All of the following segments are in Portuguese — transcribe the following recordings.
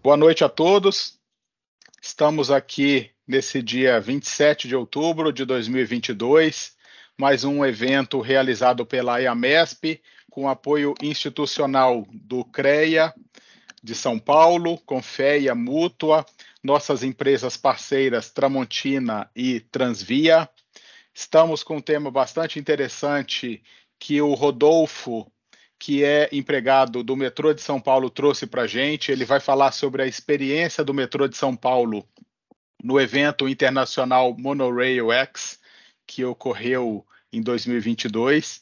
Boa noite a todos. Estamos aqui nesse dia 27 de outubro de 2022, mais um evento realizado pela IAMESP, com apoio institucional do CREA de São Paulo, Confeia Mútua, nossas empresas parceiras Tramontina e Transvia. Estamos com um tema bastante interessante que o Rodolfo, que é empregado do metrô de São Paulo, trouxe para a gente. Ele vai falar sobre a experiência do metrô de São Paulo no evento internacional Monorail X, que ocorreu em 2022.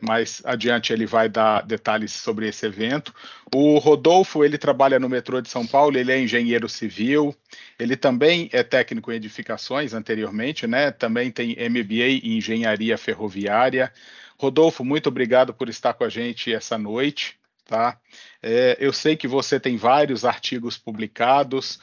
Mais adiante ele vai dar detalhes sobre esse evento. O Rodolfo, ele trabalha no metrô de São Paulo, ele é engenheiro civil, ele também é técnico em edificações anteriormente, né? Também tem MBA em engenharia ferroviária. Rodolfo, muito obrigado por estar com a gente essa noite, tá? Eu sei que você tem vários artigos publicados,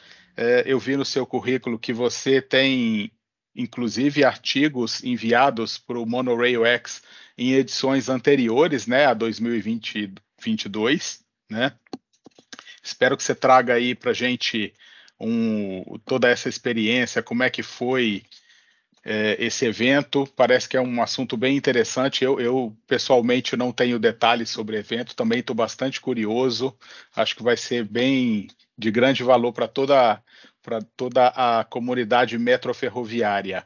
eu vi no seu currículo que você tem, inclusive, artigos enviados para o Monorail X em edições anteriores, né, a 2022, né? Espero que você traga aí para a gente toda essa experiência, como é que foi esse evento. Parece que é um assunto bem interessante. Eu pessoalmente não tenho detalhes sobre o evento, também estou bastante curioso. Acho que vai ser bem de grande valor para toda a comunidade metroferroviária.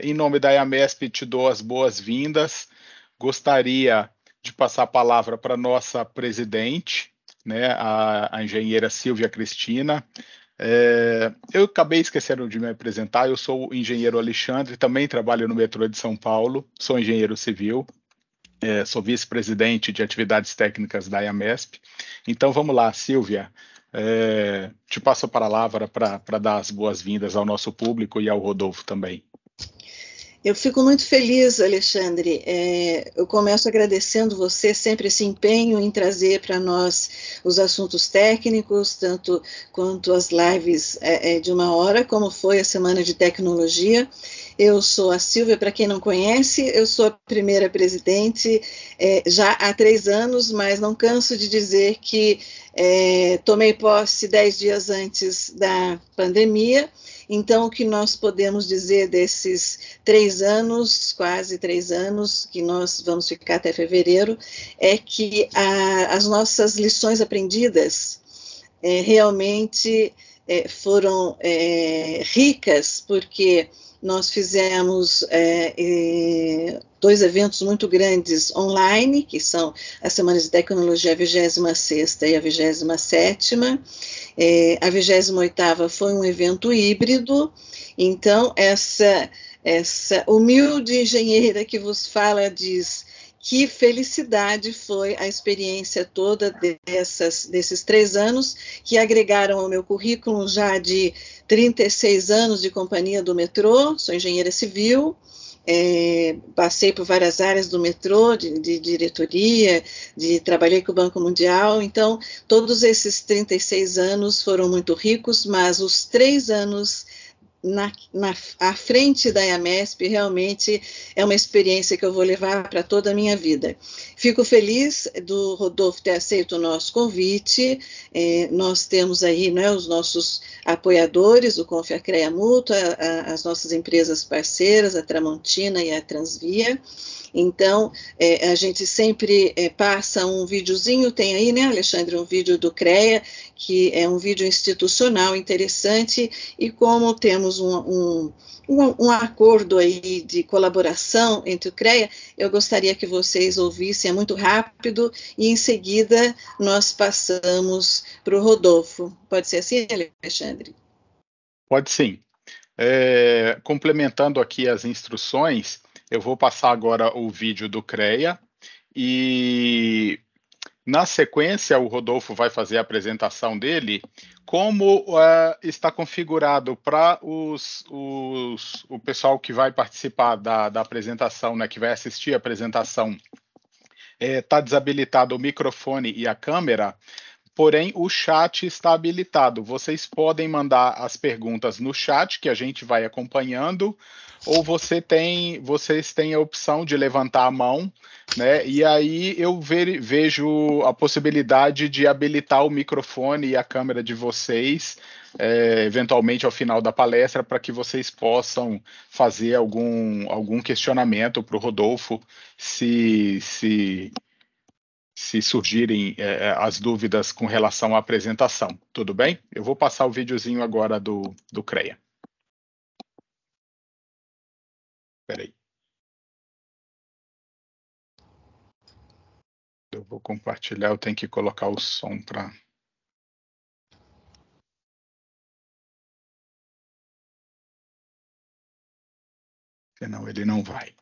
Em nome da IAMESP, te dou as boas-vindas. Gostaria de passar a palavra para a nossa presidente, né, a engenheira Silvia Cristina. Eu acabei esquecendo de me apresentar. Eu sou o engenheiro Alexandre, também trabalho no metrô de São Paulo, sou engenheiro civil, sou vice-presidente de atividades técnicas da IAMESP. Então vamos lá, Silvia, te passo a palavra para dar as boas-vindas ao nosso público e ao Rodolfo também. Eu fico muito feliz, Alexandre. Eu começo agradecendo você sempre esse empenho em trazer para nós os assuntos técnicos, tanto quanto as lives de 1 hora, como foi a Semana de Tecnologia. Eu sou a Silvia, para quem não conhece, eu sou a primeira presidente já há 3 anos, mas não canso de dizer que tomei posse 10 dias antes da pandemia. Então, o que nós podemos dizer desses 3 anos, quase 3 anos, que nós vamos ficar até fevereiro, é que as nossas lições aprendidas realmente foram ricas, porque nós fizemos 2 eventos muito grandes online, que são a Semana de Tecnologia, a 26ª e a 27ª. A 28ª foi um evento híbrido, então essa humilde engenheira que vos fala diz: que felicidade foi a experiência toda desses 3 anos, que agregaram ao meu currículo já de 36 anos de companhia do metrô. Sou engenheira civil, passei por várias áreas do metrô, de diretoria, trabalhei com o Banco Mundial. Então, todos esses 36 anos foram muito ricos, mas os 3 anos à frente da IAMESP realmente é uma experiência que eu vou levar para toda a minha vida. Fico feliz do Rodolfo ter aceito o nosso convite. Nós temos aí, né, os nossos apoiadores, o Confeia CREA Mútua, as nossas empresas parceiras, a Tramontina e a Transvia. Então, a gente sempre passa um videozinho, tem aí, né, Alexandre, um vídeo do CREA, que é um vídeo institucional interessante, e como temos um acordo aí de colaboração entre o CREA, eu gostaria que vocês ouvissem, é muito rápido, e em seguida nós passamos para o Rodolfo. Pode ser assim, Alexandre? Pode sim. Complementando aqui as instruções, eu vou passar agora o vídeo do CREA e, na sequência, o Rodolfo vai fazer a apresentação dele, como está configurado para o pessoal que vai participar da apresentação, né, que vai assistir a apresentação. Está desabilitado o microfone e a câmera, porém o chat está habilitado. Vocês podem mandar as perguntas no chat, que a gente vai acompanhando, ou vocês têm a opção de levantar a mão, né? E aí eu vejo a possibilidade de habilitar o microfone e a câmera de vocês, eventualmente ao final da palestra, para que vocês possam fazer algum questionamento para o Rodolfo, se surgirem as dúvidas com relação à apresentação. Tudo bem? Eu vou passar o videozinho agora do CREA. Espera aí. Eu vou compartilhar, eu tenho que colocar o som para... Senão ele não vai.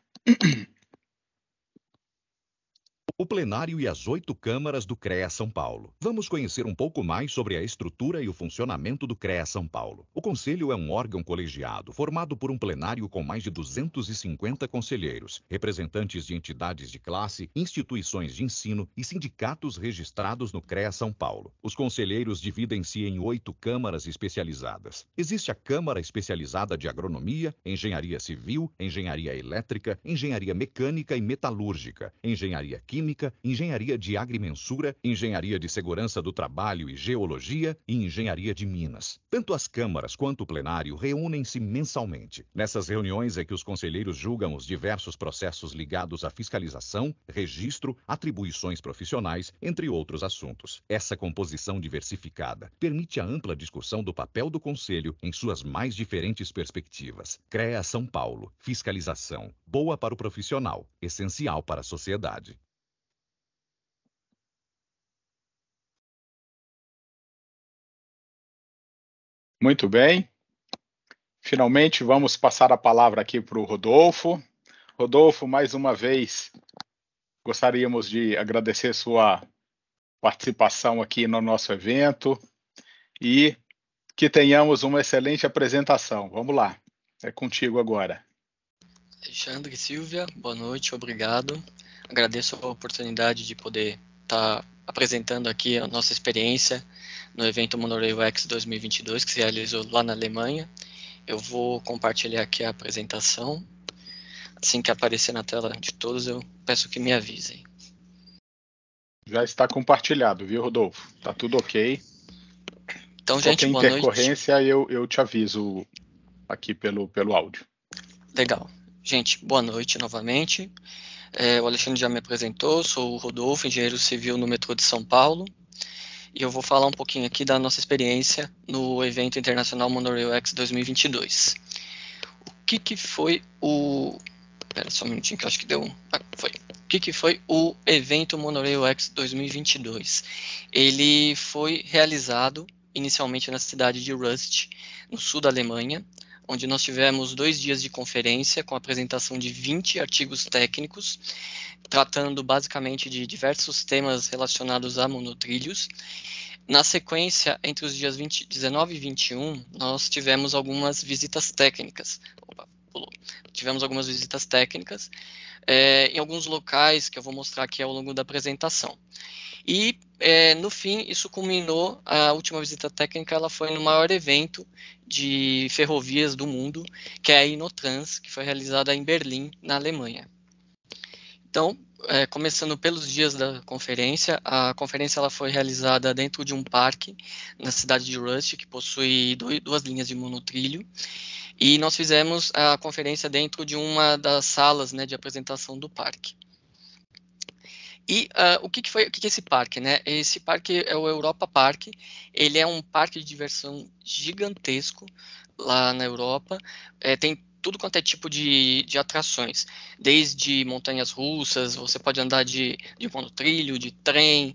O plenário e as 8 câmaras do CREA São Paulo. Vamos conhecer um pouco mais sobre a estrutura e o funcionamento do CREA São Paulo. O Conselho é um órgão colegiado formado por um plenário com mais de 250 conselheiros, representantes de entidades de classe, instituições de ensino e sindicatos registrados no CREA São Paulo. Os conselheiros dividem-se em 8 câmaras especializadas. Existe a Câmara Especializada de Agronomia, Engenharia Civil, Engenharia Elétrica, Engenharia Mecânica e Metalúrgica, Engenharia Química, Engenharia de Agrimensura, Engenharia de Segurança do Trabalho e Geologia e Engenharia de Minas. Tanto as câmaras quanto o plenário reúnem-se mensalmente. Nessas reuniões é que os conselheiros julgam os diversos processos ligados à fiscalização, registro, atribuições profissionais, entre outros assuntos. Essa composição diversificada permite a ampla discussão do papel do Conselho em suas mais diferentes perspectivas. CREA São Paulo. Fiscalização. Boa para o profissional, essencial para a sociedade. Muito bem. Finalmente, vamos passar a palavra aqui para o Rodolfo. Rodolfo, mais uma vez, gostaríamos de agradecer sua participação aqui no nosso evento e que tenhamos uma excelente apresentação. Vamos lá, é contigo agora. Alexandre e Silvia, boa noite, obrigado. Agradeço a oportunidade de poder estar apresentando aqui a nossa experiência no evento Monorail X 2022, que se realizou lá na Alemanha. Eu vou compartilhar aqui a apresentação. Assim que aparecer na tela de todos, eu peço que me avisem. Já está compartilhado, viu, Rodolfo? Tá tudo ok. Então, gente, boa noite. Qualquer intercorrência, eu te aviso aqui pelo áudio. Legal. Gente, boa noite novamente. O Alexandre já me apresentou, sou o Rodolfo, engenheiro civil no metrô de São Paulo. E eu vou falar um pouquinho aqui da nossa experiência no evento internacional Monorail X 2022. O que foi o... Espera só um minutinho que eu acho que deu um... foi. O que foi o evento Monorail X 2022? Ele foi realizado inicialmente na cidade de Rust, no sul da Alemanha, onde nós tivemos 2 dias de conferência com a apresentação de 20 artigos técnicos, tratando basicamente de diversos temas relacionados a monotrilhos. Na sequência, entre os dias 19 e 21, nós tivemos algumas visitas técnicas. Tivemos algumas visitas técnicas em alguns locais que eu vou mostrar aqui ao longo da apresentação. E, no fim, isso culminou, a última visita técnica ela foi no maior evento de ferrovias do mundo, que é a Inotrans, que foi realizada em Berlim, na Alemanha. Então, começando pelos dias da conferência, a conferência ela foi realizada dentro de um parque na cidade de Rust, que possui 2 linhas de monotrilho, e nós fizemos a conferência dentro de uma das salas, né, de apresentação do parque. E o que é esse parque, né? Esse parque é o Europa Park. Ele é um parque de diversão gigantesco lá na Europa. Tem tudo quanto é tipo de atrações, desde montanhas russas, você pode andar de monotrilho, de trem,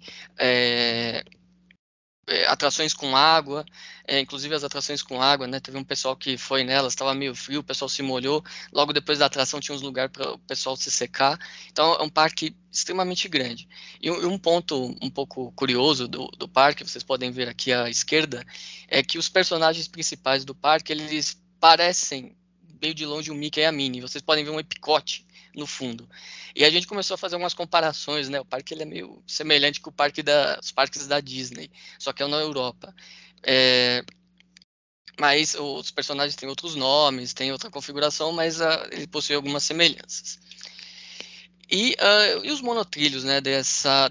atrações com água, inclusive as atrações com água, né? Teve um pessoal que foi nelas, estava meio frio, o pessoal se molhou, logo depois da atração tinha uns lugares para o pessoal se secar. Então é um parque extremamente grande. E um ponto um pouco curioso do parque, vocês podem ver aqui à esquerda, é que os personagens principais do parque, eles parecem meio de longe o Mickey e a Minnie. Vocês podem ver um epicote no fundo. E a gente começou a fazer algumas comparações, né? O parque ele é meio semelhante com os parques da Disney, só que é na Europa. mas os personagens têm outros nomes, têm outra configuração, mas ele possui algumas semelhanças. E os monotrilhos, né,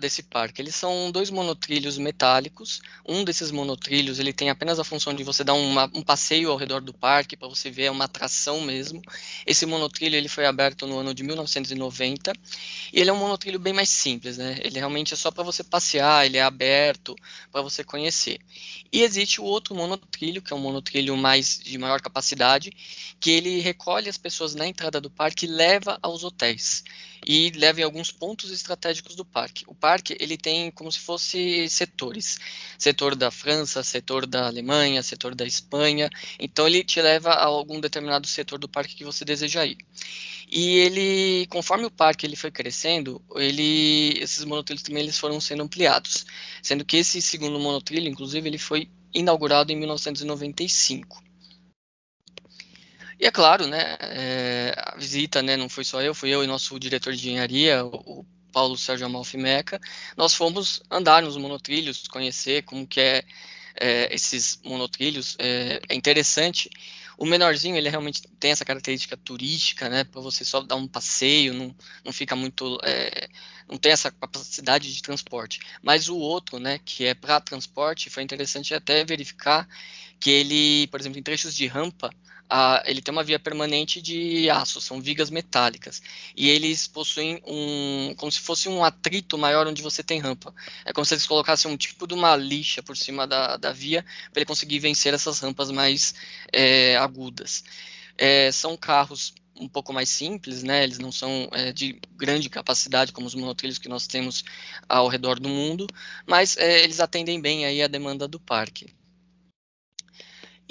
desse parque? Eles são 2 monotrilhos metálicos. Um desses monotrilhos ele tem apenas a função de você dar um passeio ao redor do parque, para você ver, é uma atração mesmo. Esse monotrilho ele foi aberto no ano de 1990, e ele é um monotrilho bem mais simples, né? Ele realmente é só para você passear, ele é aberto para você conhecer. E existe o outro monotrilho, que é um monotrilho de maior capacidade, que ele recolhe as pessoas na entrada do parque e leva aos hotéis, e leva em alguns pontos estratégicos do parque. O parque ele tem como se fosse setores: setor da França, setor da Alemanha, setor da Espanha. Então ele te leva a algum determinado setor do parque que você deseja ir. E ele, conforme o parque ele foi crescendo, esses monotrilhos também eles foram sendo ampliados, sendo que esse segundo monotrilho, inclusive, ele foi inaugurado em 1995. E é claro, né, a visita, né, não foi só eu, fui eu e nosso diretor de engenharia, o Paulo Sérgio Amalfi Meca. Nós fomos andar nos monotrilhos, conhecer como que esses monotrilhos. É interessante. O menorzinho, ele realmente tem essa característica turística, né, para você só dar um passeio, não fica muito, não tem essa capacidade de transporte. Mas o outro, né, que é para transporte, foi interessante até verificar que ele, por exemplo, em trechos de rampa, ele tem uma via permanente de aço, são vigas metálicas, e eles possuem como se fosse um atrito maior onde você tem rampa. É como se eles colocassem um tipo de uma lixa por cima da via, para ele conseguir vencer essas rampas mais agudas. São carros um pouco mais simples, né? Eles não são de grande capacidade como os monotrilhos que nós temos ao redor do mundo, mas eles atendem bem aí a demanda do parque.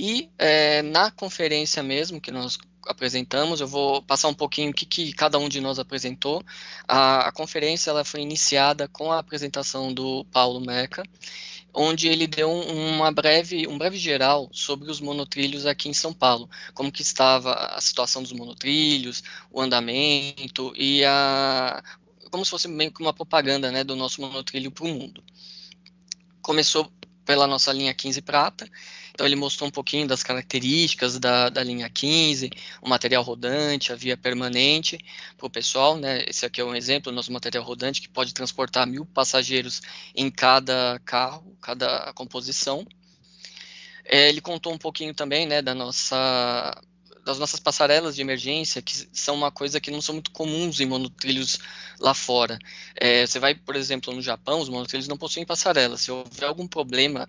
E na conferência mesmo que nós apresentamos, eu vou passar um pouquinho o que cada um de nós apresentou. A conferência ela foi iniciada com a apresentação do Paulo Meca, onde ele deu um breve geral sobre os monotrilhos aqui em São Paulo, como que estava a situação dos monotrilhos, o andamento e como se fosse meio que uma propaganda, né, do nosso monotrilho para o mundo. Começou pela nossa linha 15 prata, então ele mostrou um pouquinho das características da linha 15, o material rodante, a via permanente para o pessoal, né? Esse aqui é um exemplo do nosso material rodante, que pode transportar 1.000 passageiros em cada carro, cada composição. Ele contou um pouquinho também, né, das nossas passarelas de emergência, que são uma coisa que não são muito comuns em monotrilhos lá fora. Você vai, por exemplo, no Japão, os monotrilhos não possuem passarela. Se houver algum problema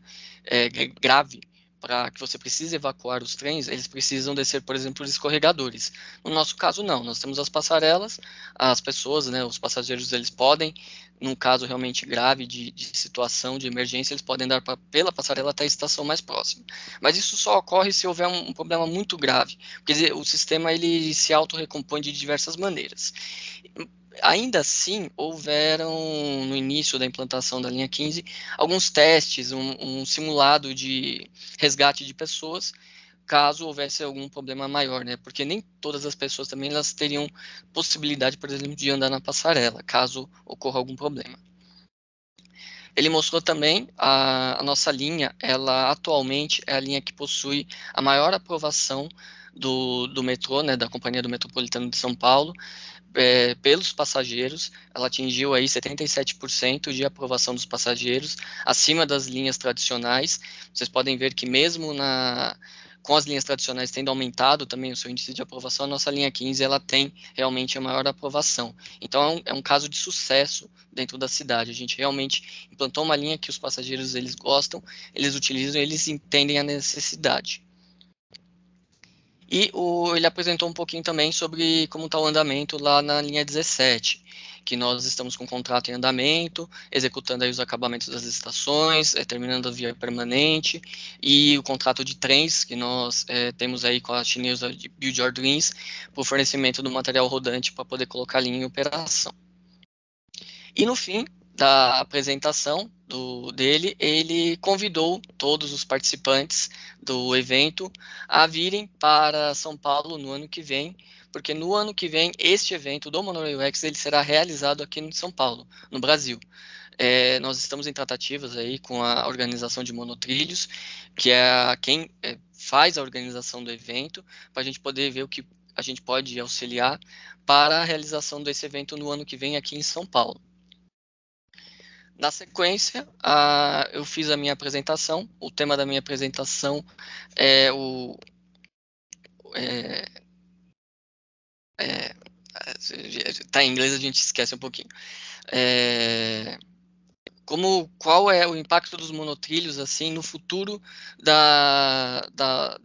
grave para que você precise evacuar os trens, eles precisam descer, por exemplo, os escorregadores. No nosso caso, não. Nós temos as passarelas, as pessoas, né, os passageiros, eles podem, num caso realmente grave de situação de emergência, eles podem dar pela passarela até a estação mais próxima. Mas isso só ocorre se houver um problema muito grave, porque o sistema ele se autorrecompõe de diversas maneiras. Ainda assim, houveram, no início da implantação da linha 15, alguns testes, um simulado de resgate de pessoas, caso houvesse algum problema maior, né? Porque nem todas as pessoas também elas teriam possibilidade, por exemplo, de andar na passarela, caso ocorra algum problema. Ele mostrou também a nossa linha, ela atualmente é a linha que possui a maior aprovação do metrô, né, da Companhia do Metropolitano de São Paulo, pelos passageiros. Ela atingiu aí 77% de aprovação dos passageiros, acima das linhas tradicionais. Vocês podem ver que mesmo com as linhas tradicionais tendo aumentado também o seu índice de aprovação, a nossa linha 15 ela tem realmente a maior aprovação. Então é um caso de sucesso dentro da cidade. A gente realmente implantou uma linha que os passageiros eles gostam, eles utilizam, eles entendem a necessidade. E ele apresentou um pouquinho também sobre como está o andamento lá na linha 17, que nós estamos com o contrato em andamento, executando aí os acabamentos das estações, terminando a via permanente, e o contrato de trens que nós temos aí com a chinesa de Build Your Dreams, para o fornecimento do material rodante para poder colocar a linha em operação. E no fim da apresentação dele, ele convidou todos os participantes do evento a virem para São Paulo no ano que vem, porque no ano que vem este evento do Monorail X ele será realizado aqui em São Paulo, no Brasil. Nós estamos em tratativas aí com a organização de monotrilhos, que é quem faz a organização do evento, para a gente poder ver o que a gente pode auxiliar para a realização desse evento no ano que vem aqui em São Paulo. Na sequência, eu fiz a minha apresentação. O tema da minha apresentação é o... tá em inglês, a gente esquece um pouquinho. Qual é o impacto dos monotrilhos assim no futuro da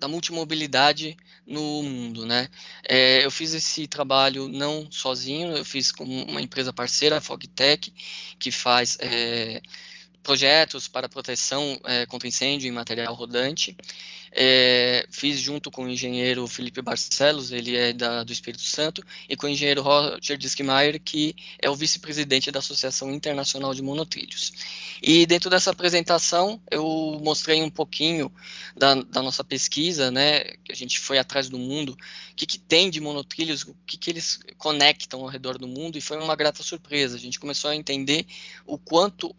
multimobilidade no mundo, né? Eu fiz esse trabalho não sozinho, eu fiz com uma empresa parceira, a Fogtech, que faz projetos para proteção contra incêndio em material rodante. Fiz junto com o engenheiro Felipe Barcelos, ele é do Espírito Santo, e com o engenheiro Roger Diskmeyer, que é o vice-presidente da Associação Internacional de Monotrilhos. E dentro dessa apresentação eu mostrei um pouquinho da nossa pesquisa, né, que a gente foi atrás do mundo, o que tem de monotrilhos, o que eles conectam ao redor do mundo, e foi uma grata surpresa. A gente começou a entender o quanto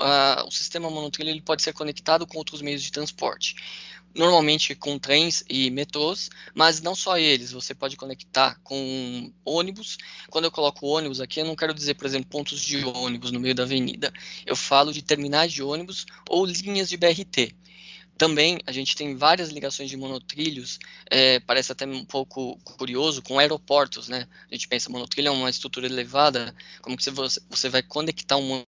o sistema monotrilho ele pode ser conectado com outros meios de transporte. Normalmente com trens e metrôs, mas não só eles, você pode conectar com ônibus. Quando eu coloco ônibus aqui, eu não quero dizer, por exemplo, pontos de ônibus no meio da avenida. Eu falo de terminais de ônibus ou linhas de BRT. Também a gente tem várias ligações de monotrilhos, parece até um pouco curioso, com aeroportos, né? A gente pensa, monotrilho é uma estrutura elevada, como que você vai conectar um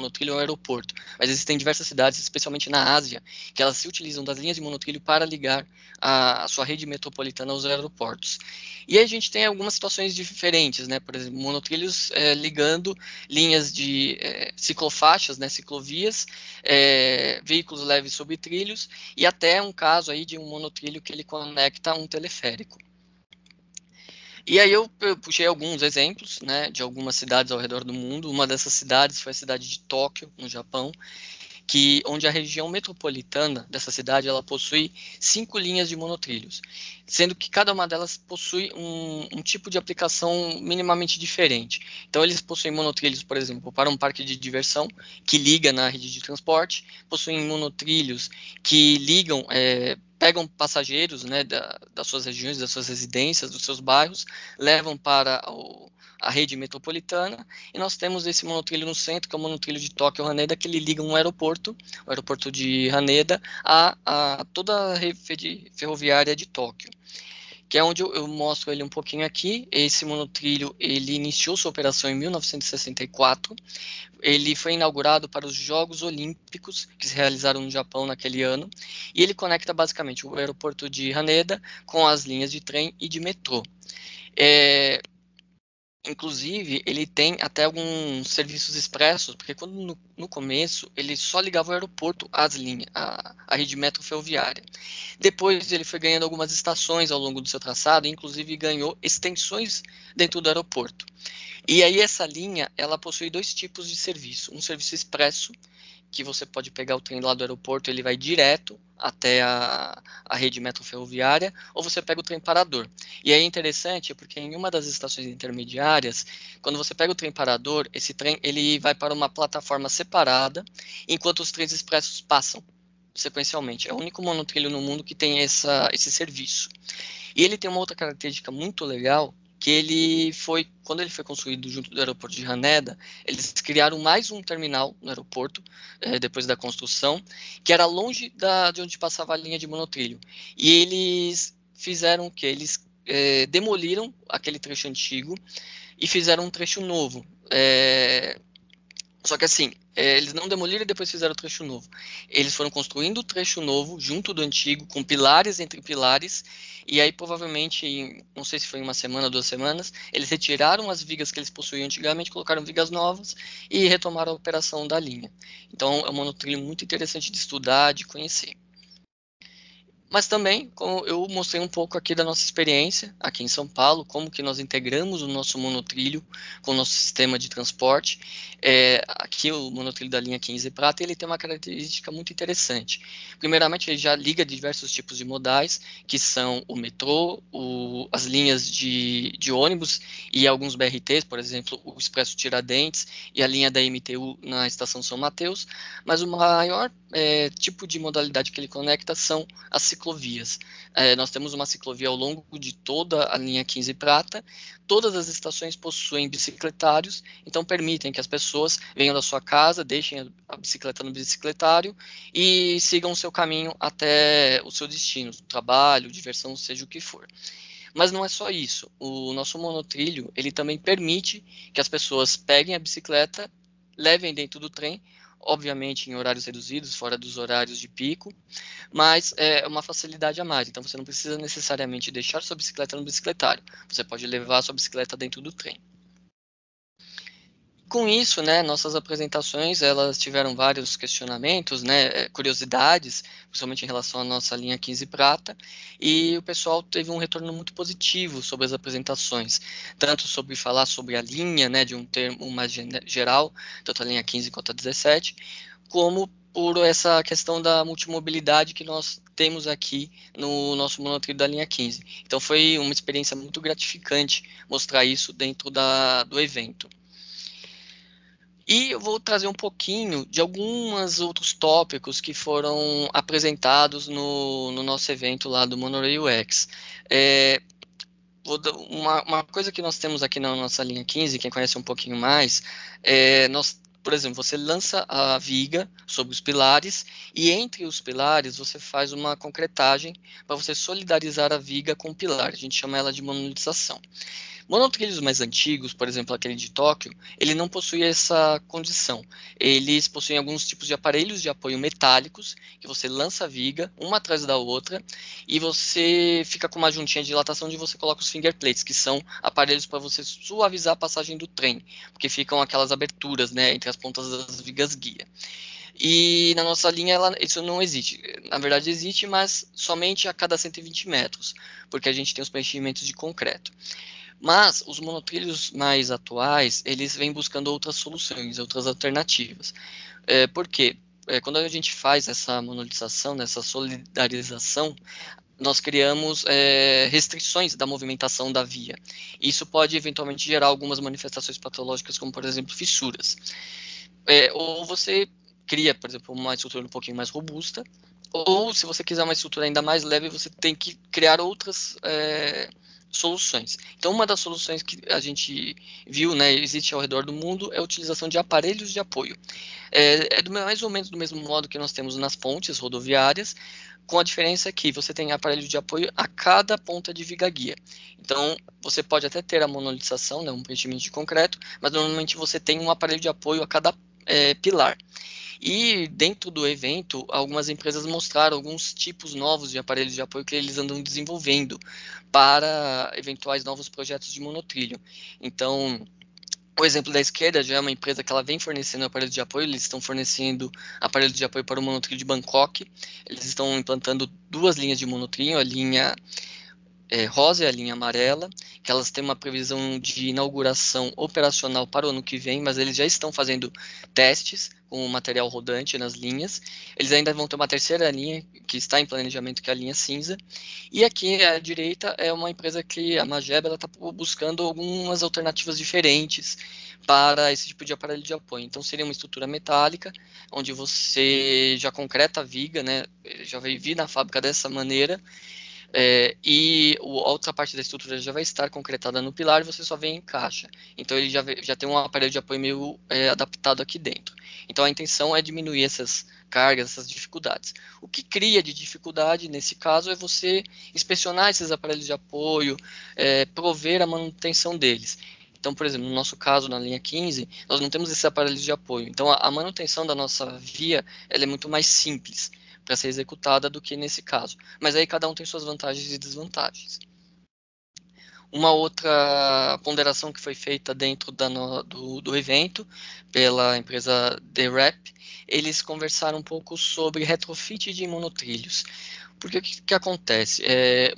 monotrilho ao aeroporto, mas existem diversas cidades, especialmente na Ásia, que elas se utilizam das linhas de monotrilho para ligar a sua rede metropolitana aos aeroportos. E aí a gente tem algumas situações diferentes, né? Por exemplo, monotrilhos ligando linhas de ciclofaixas, né? Ciclovias, veículos leves sobre trilhos, e até um caso aí de um monotrilho que ele conecta um teleférico. E aí eu puxei alguns exemplos, né, de algumas cidades ao redor do mundo. Uma dessas cidades foi a cidade de Tóquio, no Japão, onde a região metropolitana dessa cidade ela possui 5 linhas de monotrilhos, sendo que cada uma delas possui um tipo de aplicação minimamente diferente. Então eles possuem monotrilhos, por exemplo, para um parque de diversão que liga na rede de transporte, possuem monotrilhos que ligam pegam passageiros, né, das suas regiões, das suas residências, dos seus bairros, levam para a rede metropolitana, e nós temos esse monotrilho no centro, que é o monotrilho de Tóquio Haneda, que ele liga o aeroporto de Haneda, a toda a rede ferroviária de Tóquio, que é onde eu mostro ele um pouquinho aqui. Esse monotrilho ele iniciou sua operação em 1964, ele foi inaugurado para os Jogos Olímpicos que se realizaram no Japão naquele ano, e ele conecta basicamente o aeroporto de Haneda com as linhas de trem e de metrô. Inclusive, ele tem até alguns serviços expressos, porque quando no começo ele só ligava o aeroporto às linhas, à rede metro ferroviária. Depois ele foi ganhando algumas estações ao longo do seu traçado, e inclusive ganhou extensões dentro do aeroporto. E aí essa linha, ela possui 2 tipos de serviço. Um serviço expresso, que você pode pegar o trem lá do aeroporto, ele vai direto até a rede metro ferroviária, ou você pega o trem parador. E aí é interessante, porque em uma das estações intermediárias, quando você pega o trem parador, esse trem ele vai para uma plataforma separada, enquanto os trens expressos passam sequencialmente. É o único monotrilho no mundo que tem esse serviço. E ele tem uma outra característica muito legal, que quando ele foi construído junto do aeroporto de Haneda, eles criaram mais um terminal no aeroporto, depois da construção, que era longe de onde passava a linha de monotrilho. E eles fizeram o quê? Eles demoliram aquele trecho antigo e fizeram um trecho novo. Só que assim, eles não demoliram e depois fizeram o trecho novo. Eles foram construindo o trecho novo junto do antigo, com pilares entre pilares, e aí provavelmente, não sei se foi 1 semana, 2 semanas, eles retiraram as vigas que eles possuíam antigamente, colocaram vigas novas e retomaram a operação da linha. Então é um monotrilho muito interessante de estudar, de conhecer. Mas também, como eu mostrei um pouco aqui da nossa experiência aqui em São Paulo, como que nós integramos o nosso monotrilho com o nosso sistema de transporte. Aqui o monotrilho da linha 15 Prata, ele tem uma característica muito interessante. Primeiramente, ele já liga diversos tipos de modais, que são o metrô, as linhas de ônibus e alguns BRTs, por exemplo, o Expresso Tiradentes e a linha da MTU na Estação São Mateus, mas o maior tipo de modalidade que ele conecta são as ciclovias. Nós temos uma ciclovia ao longo de toda a linha 15 prata, todas as estações possuem bicicletários, então permitem que as pessoas venham da sua casa, deixem a bicicleta no bicicletário e sigam o seu caminho até o seu destino, trabalho, diversão, seja o que for. Mas não é só isso. O nosso monotrilho, ele também permite que as pessoas peguem a bicicleta, levem dentro do trem, obviamente em horários reduzidos, fora dos horários de pico, mas é uma facilidade a mais. Então você não precisa necessariamente deixar sua bicicleta no bicicletário. Você pode levar sua bicicleta dentro do trem. Com isso, né, nossas apresentações, elas tiveram vários questionamentos, né, curiosidades, principalmente em relação à nossa linha 15 prata, e o pessoal teve um retorno muito positivo sobre as apresentações, tanto sobre falar sobre a linha, né, de um termo mais geral, tanto a linha 15 quanto a 17, como por essa questão da multimobilidade que nós temos aqui no nosso monotrilho da linha 15. Então foi uma experiência muito gratificante mostrar isso dentro do evento. E eu vou trazer um pouquinho de alguns outros tópicos que foram apresentados no nosso evento lá do Monorail X. Uma coisa que nós temos aqui na nossa linha 15, quem conhece um pouquinho mais, por exemplo, você lança a viga sobre os pilares e entre os pilares você faz uma concretagem para você solidarizar a viga com o pilar. A gente chama ela de monolitização. Monotrilhos mais antigos, por exemplo, aquele de Tóquio, ele não possui essa condição. Eles possuem alguns tipos de aparelhos de apoio metálicos, que você lança a viga, uma atrás da outra, e você fica com uma juntinha de dilatação onde você coloca os finger plates, que são aparelhos para você suavizar a passagem do trem, porque ficam aquelas aberturas, né, entre as pontas das vigas guia. E na nossa linha isso não existe. Na verdade existe, mas somente a cada 120 metros, porque a gente tem os preenchimentos de concreto. Mas os monotrilhos mais atuais, eles vêm buscando outras soluções, outras alternativas. Por quê? Quando a gente faz essa monolitização, essa solidarização, nós criamos restrições da movimentação da via. Isso pode eventualmente gerar algumas manifestações patológicas, como por exemplo fissuras. Ou você cria, por exemplo, uma estrutura um pouquinho mais robusta, ou se você quiser uma estrutura ainda mais leve, você tem que criar outras soluções. Então, uma das soluções que a gente viu, né, existe ao redor do mundo, é a utilização de aparelhos de apoio. Mais ou menos do mesmo modo que nós temos nas pontes rodoviárias, com a diferença que você tem aparelho de apoio a cada ponta de viga guia. Então, você pode até ter a monolitização, né, um preenchimento de concreto, mas normalmente você tem um aparelho de apoio a cada pilar. E dentro do evento, algumas empresas mostraram alguns tipos novos de aparelhos de apoio que eles andam desenvolvendo para eventuais novos projetos de monotrilho. Então, o exemplo da esquerda já é uma empresa que ela vem fornecendo aparelhos de apoio, eles estão fornecendo aparelhos de apoio para o monotrilho de Bangkok, eles estão implantando 2 linhas de monotrilho, a linha rosa e a linha amarela, que elas têm uma previsão de inauguração operacional para o ano que vem, mas eles já estão fazendo testes com o material rodante nas linhas. Eles ainda vão ter uma terceira linha que está em planejamento, que é a linha cinza. E aqui à direita é uma empresa que, a Mageba, está buscando algumas alternativas diferentes para esse tipo de aparelho de apoio. Então seria uma estrutura metálica, onde você já concreta a viga, né, já vai vir na fábrica dessa maneira, e a outra parte da estrutura já vai estar concretada no pilar e você só vem em caixa. Então ele já tem um aparelho de apoio meio adaptado aqui dentro. Então a intenção é diminuir essas cargas, essas dificuldades. O que cria de dificuldade nesse caso é você inspecionar esses aparelhos de apoio, prover a manutenção deles. Então, por exemplo, no nosso caso, na linha 15, nós não temos esses aparelhos de apoio. Então a manutenção da nossa via ela é muito mais simples para ser executada do que nesse caso. Mas aí cada um tem suas vantagens e desvantagens. Uma outra ponderação que foi feita dentro do evento pela empresa The Rap, eles conversaram um pouco sobre retrofit de monotrilhos. Porque o que acontece?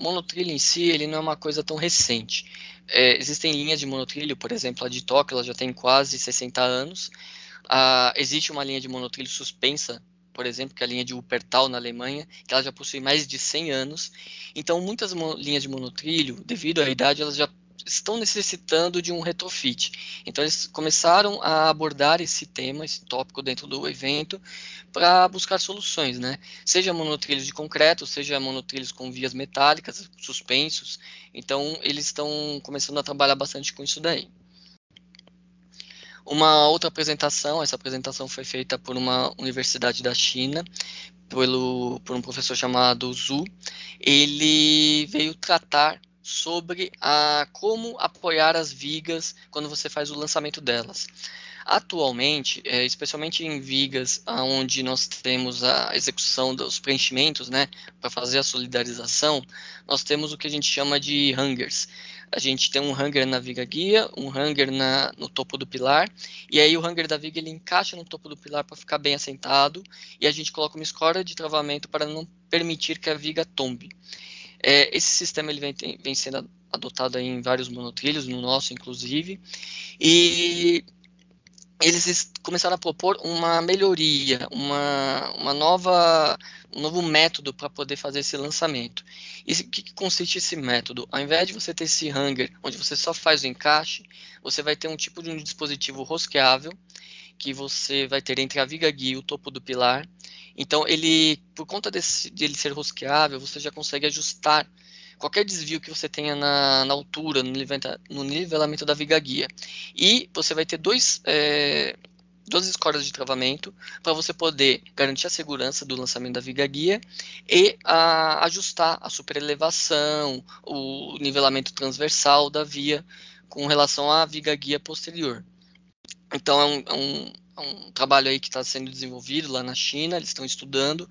Monotrilho em si ele não é uma coisa tão recente. Existem linhas de monotrilho, por exemplo, a de Tóquio, ela já tem quase 60 anos. Existe uma linha de monotrilho suspensa, por exemplo, que é a linha de Wuppertal na Alemanha, que ela já possui mais de 100 anos. Então, muitas linhas de monotrilho, devido à idade, elas já estão necessitando de um retrofit. Então, eles começaram a abordar esse tema, esse tópico dentro do evento, para buscar soluções, né? Seja monotrilhos de concreto, seja monotrilhos com vias metálicas, suspensos. Então, eles estão começando a trabalhar bastante com isso daí. Uma outra apresentação, essa apresentação foi feita por uma universidade da China, por um professor chamado Zhu. Ele veio tratar sobre como apoiar as vigas quando você faz o lançamento delas. Atualmente, especialmente em vigas onde nós temos a execução dos preenchimentos, né, para fazer a solidarização, nós temos o que a gente chama de hangers. A gente tem um hanger na viga guia, um hanger no topo do pilar, e aí o hanger da viga ele encaixa no topo do pilar para ficar bem assentado, e a gente coloca uma escora de travamento para não permitir que a viga tombe. Esse sistema ele vem sendo adotado aí em vários monotrilhos, no nosso inclusive, e eles começaram a propor uma melhoria, um novo método para poder fazer esse lançamento. E o que consiste esse método? Ao invés de você ter esse hanger, onde você só faz o encaixe, você vai ter um tipo de um dispositivo rosqueável, que você vai ter entre a viga guia e o topo do pilar. Então, por conta de ele ser rosqueável, você já consegue ajustar qualquer desvio que você tenha na altura, no nivelamento da viga guia. E você vai ter duas escoras de travamento para você poder garantir a segurança do lançamento da viga guia e ajustar a superelevação, o nivelamento transversal da via com relação à viga guia posterior. Então é um trabalho aí que está sendo desenvolvido lá na China, eles estão estudando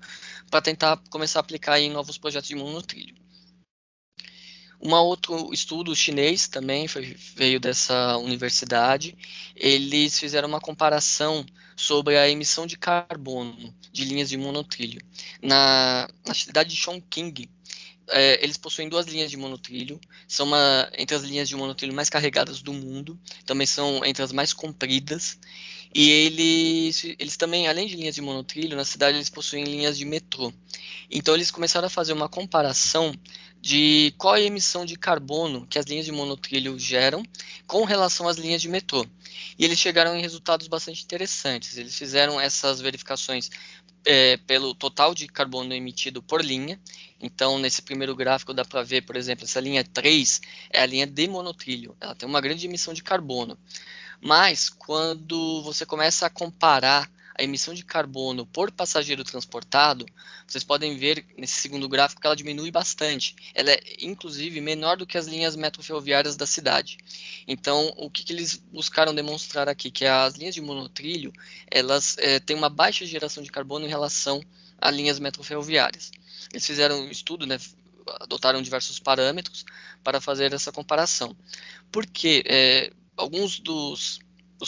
para tentar começar a aplicar em novos projetos de monotrilho. Um outro estudo chinês também veio dessa universidade. Eles fizeram uma comparação sobre a emissão de carbono de linhas de monotrilho. Na cidade de Chongqing, eles possuem 2 linhas de monotrilho, são entre as linhas de monotrilho mais carregadas do mundo, também são entre as mais compridas, e eles também, além de linhas de monotrilho, na cidade eles possuem linhas de metrô. Então eles começaram a fazer uma comparação de qual é a emissão de carbono que as linhas de monotrilho geram com relação às linhas de metrô. E eles chegaram em resultados bastante interessantes. Eles fizeram essas verificações pelo total de carbono emitido por linha. Então, nesse primeiro gráfico dá para ver, por exemplo, essa linha 3 é a linha de monotrilho. Ela tem uma grande emissão de carbono. Mas, quando você começa a comparar a emissão de carbono por passageiro transportado, vocês podem ver nesse segundo gráfico que ela diminui bastante. Ela é, inclusive, menor do que as linhas metroferroviárias da cidade. Então, o que eles buscaram demonstrar aqui? Que as linhas de monotrilho, elas têm uma baixa geração de carbono em relação a linhas metroferroviárias. Eles fizeram um estudo, né, adotaram diversos parâmetros para fazer essa comparação. Porque alguns dos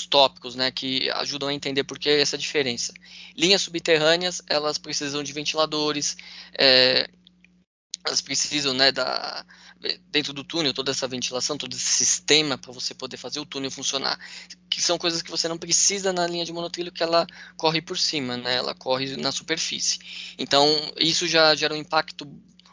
tópicos, né, que ajudam a entender por que essa diferença. Linhas subterrâneas, elas precisam de ventiladores, elas precisam, né, dentro do túnel, toda essa ventilação, todo esse sistema para você poder fazer o túnel funcionar, que são coisas que você não precisa na linha de monotrilho, que ela corre por cima, né, ela corre na superfície. Então, isso já gera um impacto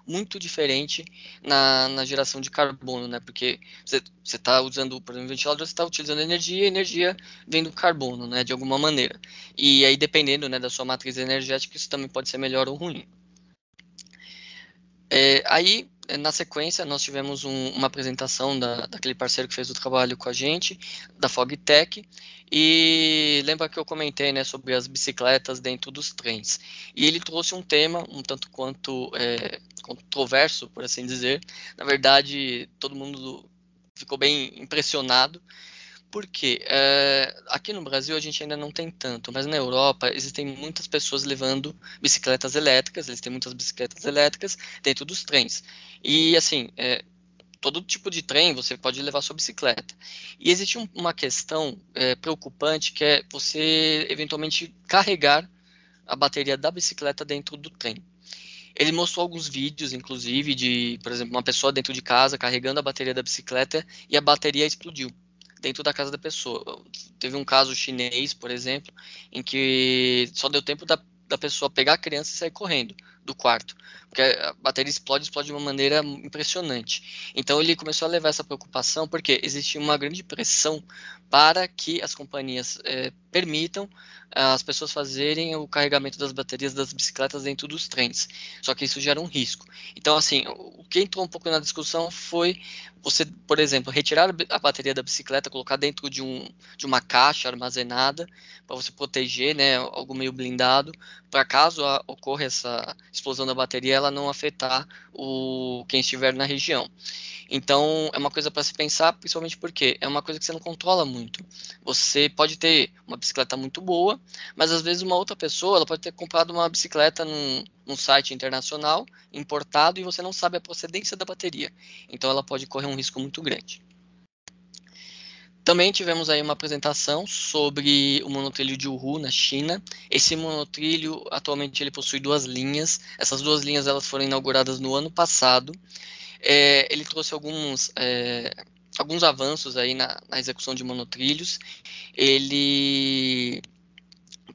muito diferente na geração de carbono, né? Porque você está usando, por exemplo, um ventilador, você está utilizando energia, e a energia vem do carbono, né? De alguma maneira. E aí, dependendo, né, da sua matriz energética, isso também pode ser melhor ou ruim. Aí, na sequência, nós tivemos uma apresentação daquele parceiro que fez o trabalho com a gente, da Fogtech, e lembra que eu comentei, né, sobre as bicicletas dentro dos trens. E ele trouxe um tema um tanto quanto controverso, por assim dizer. Na verdade, todo mundo ficou bem impressionado, porque aqui no Brasil a gente ainda não tem tanto, mas na Europa existem muitas pessoas levando bicicletas elétricas, eles têm muitas bicicletas elétricas dentro dos trens. E assim, todo tipo de trem você pode levar sua bicicleta. E existe uma questão preocupante, que é você eventualmente carregar a bateria da bicicleta dentro do trem. Ele mostrou alguns vídeos, inclusive, de, por exemplo, uma pessoa dentro de casa carregando a bateria da bicicleta e a bateria explodiu dentro da casa da pessoa. Teve um caso chinês, por exemplo, em que só deu tempo da pessoa pegar a criança e sair correndo. do quarto, porque a bateria explode de uma maneira impressionante. Então ele começou a levar essa preocupação porque existia uma grande pressão para que as companhias permitam as pessoas fazerem o carregamento das baterias das bicicletas dentro dos trens. Só que isso gera um risco. Então, assim, o que entrou um pouco na discussão foi você, por exemplo, retirar a bateria da bicicleta, colocar dentro de uma caixa armazenada, para você proteger, né, algo meio blindado, para caso ocorra essa explosão da bateria, ela não afetar quem estiver na região. Então, é uma coisa para se pensar, principalmente porque é uma coisa que você não controla muito. Você pode ter uma bicicleta muito boa, mas às vezes uma outra pessoa ela pode ter comprado uma bicicleta num site internacional, importado, e você não sabe a procedência da bateria. Então, ela pode correr um risco muito grande. Também tivemos aí uma apresentação sobre o monotrilho de Wuhu, na China. Esse monotrilho, atualmente, ele possui 2 linhas. Essas 2 linhas elas foram inauguradas no ano passado. Ele trouxe alguns avanços aí na execução de monotrilhos.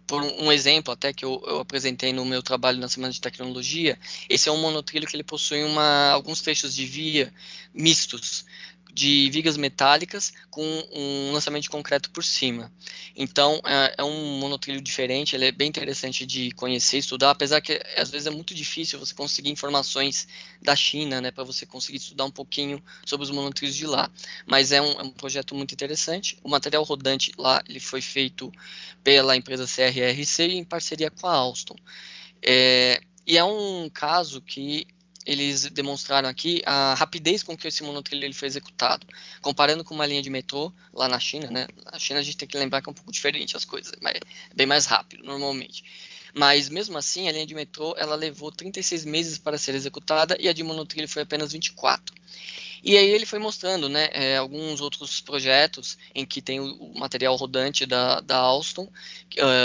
Por um exemplo até que eu apresentei no meu trabalho na Semana de Tecnologia, esse é um monotrilho que ele possui alguns trechos de via mistos, de vigas metálicas com um lançamento de concreto por cima. Então, é um monotrilho diferente, ele é bem interessante de conhecer, estudar, apesar que às vezes é muito difícil você conseguir informações da China, né, para você conseguir estudar um pouquinho sobre os monotrilhos de lá. Mas é um projeto muito interessante. O material rodante lá ele foi feito pela empresa CRRC em parceria com a Alstom. E é um caso que eles demonstraram aqui a rapidez com que esse monotrilho ele foi executado. Comparando com uma linha de metrô lá na China, né? Na China a gente tem que lembrar que é um pouco diferente as coisas, mas é bem mais rápido normalmente. Mas mesmo assim, a linha de metrô ela levou 36 meses para ser executada e a de monotrilho foi apenas 24. E aí ele foi mostrando, né, alguns outros projetos em que tem o material rodante da Alstom,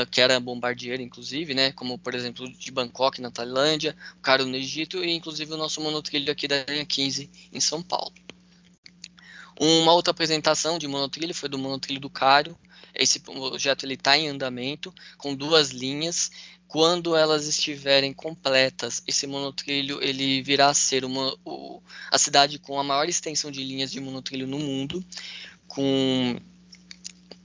que era Bombardier, inclusive, né, como, por exemplo, de Bangkok, na Tailândia, o Cairo, no Egito, e inclusive o nosso monotrilho aqui da linha 15, em São Paulo. Uma outra apresentação de monotrilho foi do monotrilho do Cairo. Esse projeto está em andamento, com 2 linhas. Quando elas estiverem completas, esse monotrilho ele virá a ser a cidade com a maior extensão de linhas de monotrilho no mundo, com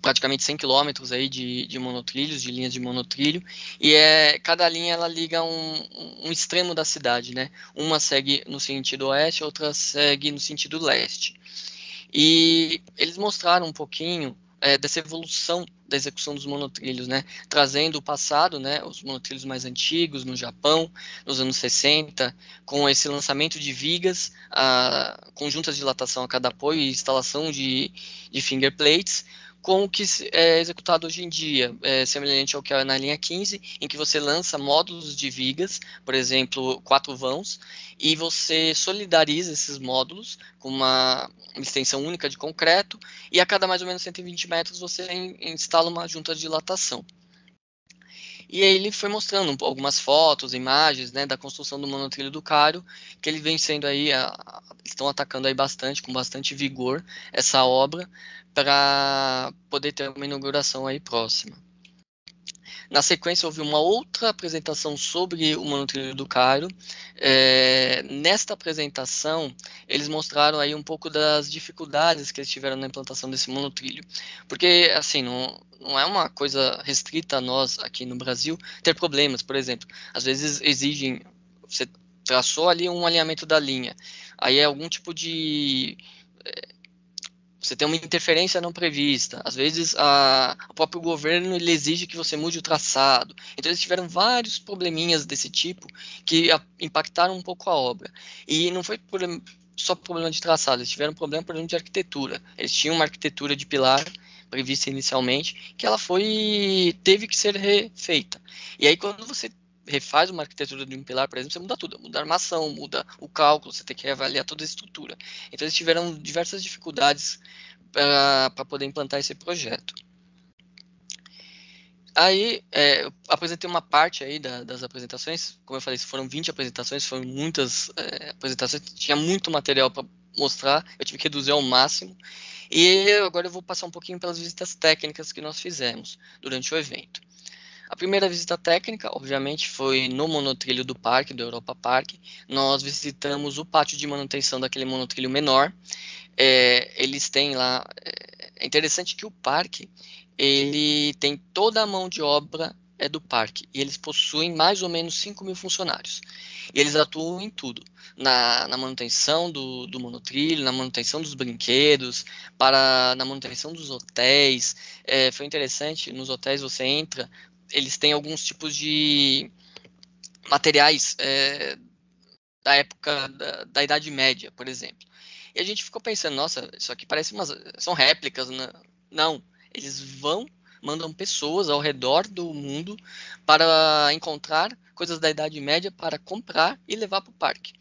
praticamente 100 quilômetros aí de monotrilhos, de linhas de monotrilho, e cada linha ela liga um extremo da cidade, né? Uma segue no sentido oeste, outra segue no sentido leste. E eles mostraram um pouquinho dessa evolução da execução dos monotrilhos, né? Trazendo o passado, né? Os monotrilhos mais antigos no Japão, nos anos 60, com esse lançamento de vigas, conjuntas de dilatação a cada apoio e instalação de finger plates, com o que é executado hoje em dia, semelhante ao que é na linha 15, em que você lança módulos de vigas, por exemplo, 4 vãos, e você solidariza esses módulos com uma extensão única de concreto, e a cada mais ou menos 120 metros você instala uma junta de dilatação. E aí ele foi mostrando algumas fotos, imagens, né, da construção do monotrilho do Cairo, que ele vem sendo aí, estão atacando aí bastante, com bastante vigor, essa obra, para poder ter uma inauguração aí próxima. Na sequência, houve uma outra apresentação sobre o monotrilho do Cairo. Nesta apresentação, eles mostraram aí um pouco das dificuldades que eles tiveram na implantação desse monotrilho. Porque, assim, não é uma coisa restrita a nós aqui no Brasil ter problemas. Por exemplo, às vezes exigem, você traçou ali um alinhamento da linha, aí é algum tipo de... Você tem uma interferência não prevista. Às vezes, o próprio governo ele exige que você mude o traçado. Então, eles tiveram vários probleminhas desse tipo que impactaram um pouco a obra. E não foi só problema de traçado, eles tiveram problema de arquitetura. Eles tinham uma arquitetura de pilar prevista inicialmente, que ela teve que ser refeita. E aí, quando você refaz uma arquitetura de um pilar, por exemplo, você muda tudo, muda a armação, muda o cálculo, você tem que reavaliar toda a estrutura. Então eles tiveram diversas dificuldades para poder implantar esse projeto. Aí eu apresentei uma parte aí das apresentações, como eu falei, foram 20 apresentações, foram muitas apresentações, tinha muito material para mostrar, eu tive que reduzir ao máximo, e agora eu vou passar um pouquinho pelas visitas técnicas que nós fizemos durante o evento. A primeira visita técnica, obviamente, foi no monotrilho do parque, do Europa Park. Nós visitamos o pátio de manutenção daquele monotrilho menor. Eles têm lá... É interessante que o parque, ele tem toda a mão de obra do parque. E eles possuem mais ou menos 5.000 funcionários. E eles atuam em tudo. Na manutenção do monotrilho, na manutenção dos brinquedos, na manutenção dos hotéis. Foi interessante, nos hotéis você entra, eles têm alguns tipos de materiais da época da Idade Média, por exemplo. E a gente ficou pensando, nossa, isso aqui parece são réplicas, né? Não, eles mandam pessoas ao redor do mundo para encontrar coisas da Idade Média para comprar e levar para o parque.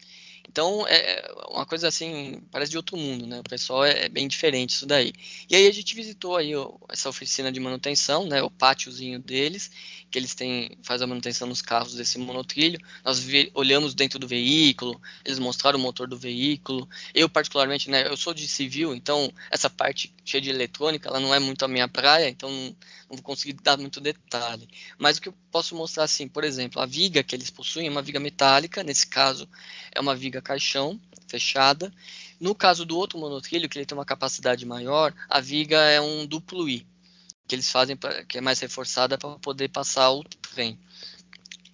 Então, é uma coisa assim, parece de outro mundo, né? O pessoal é bem diferente isso daí. E aí a gente visitou aí essa oficina de manutenção, né? O pátiozinho deles, que eles faz a manutenção nos carros desse monotrilho. Nós olhamos dentro do veículo, eles mostraram o motor do veículo. Eu, particularmente, né? Eu sou de civil, então essa parte cheia de eletrônica, ela não é muito a minha praia, então não vou conseguir dar muito detalhe. Mas o que eu posso mostrar, assim, por exemplo, a viga que eles possuem é uma viga metálica, nesse caso é uma viga caixão, fechada. No caso do outro monotrilho, que ele tem uma capacidade maior, a viga é um duplo I, que eles fazem, que é mais reforçada para poder passar o trem.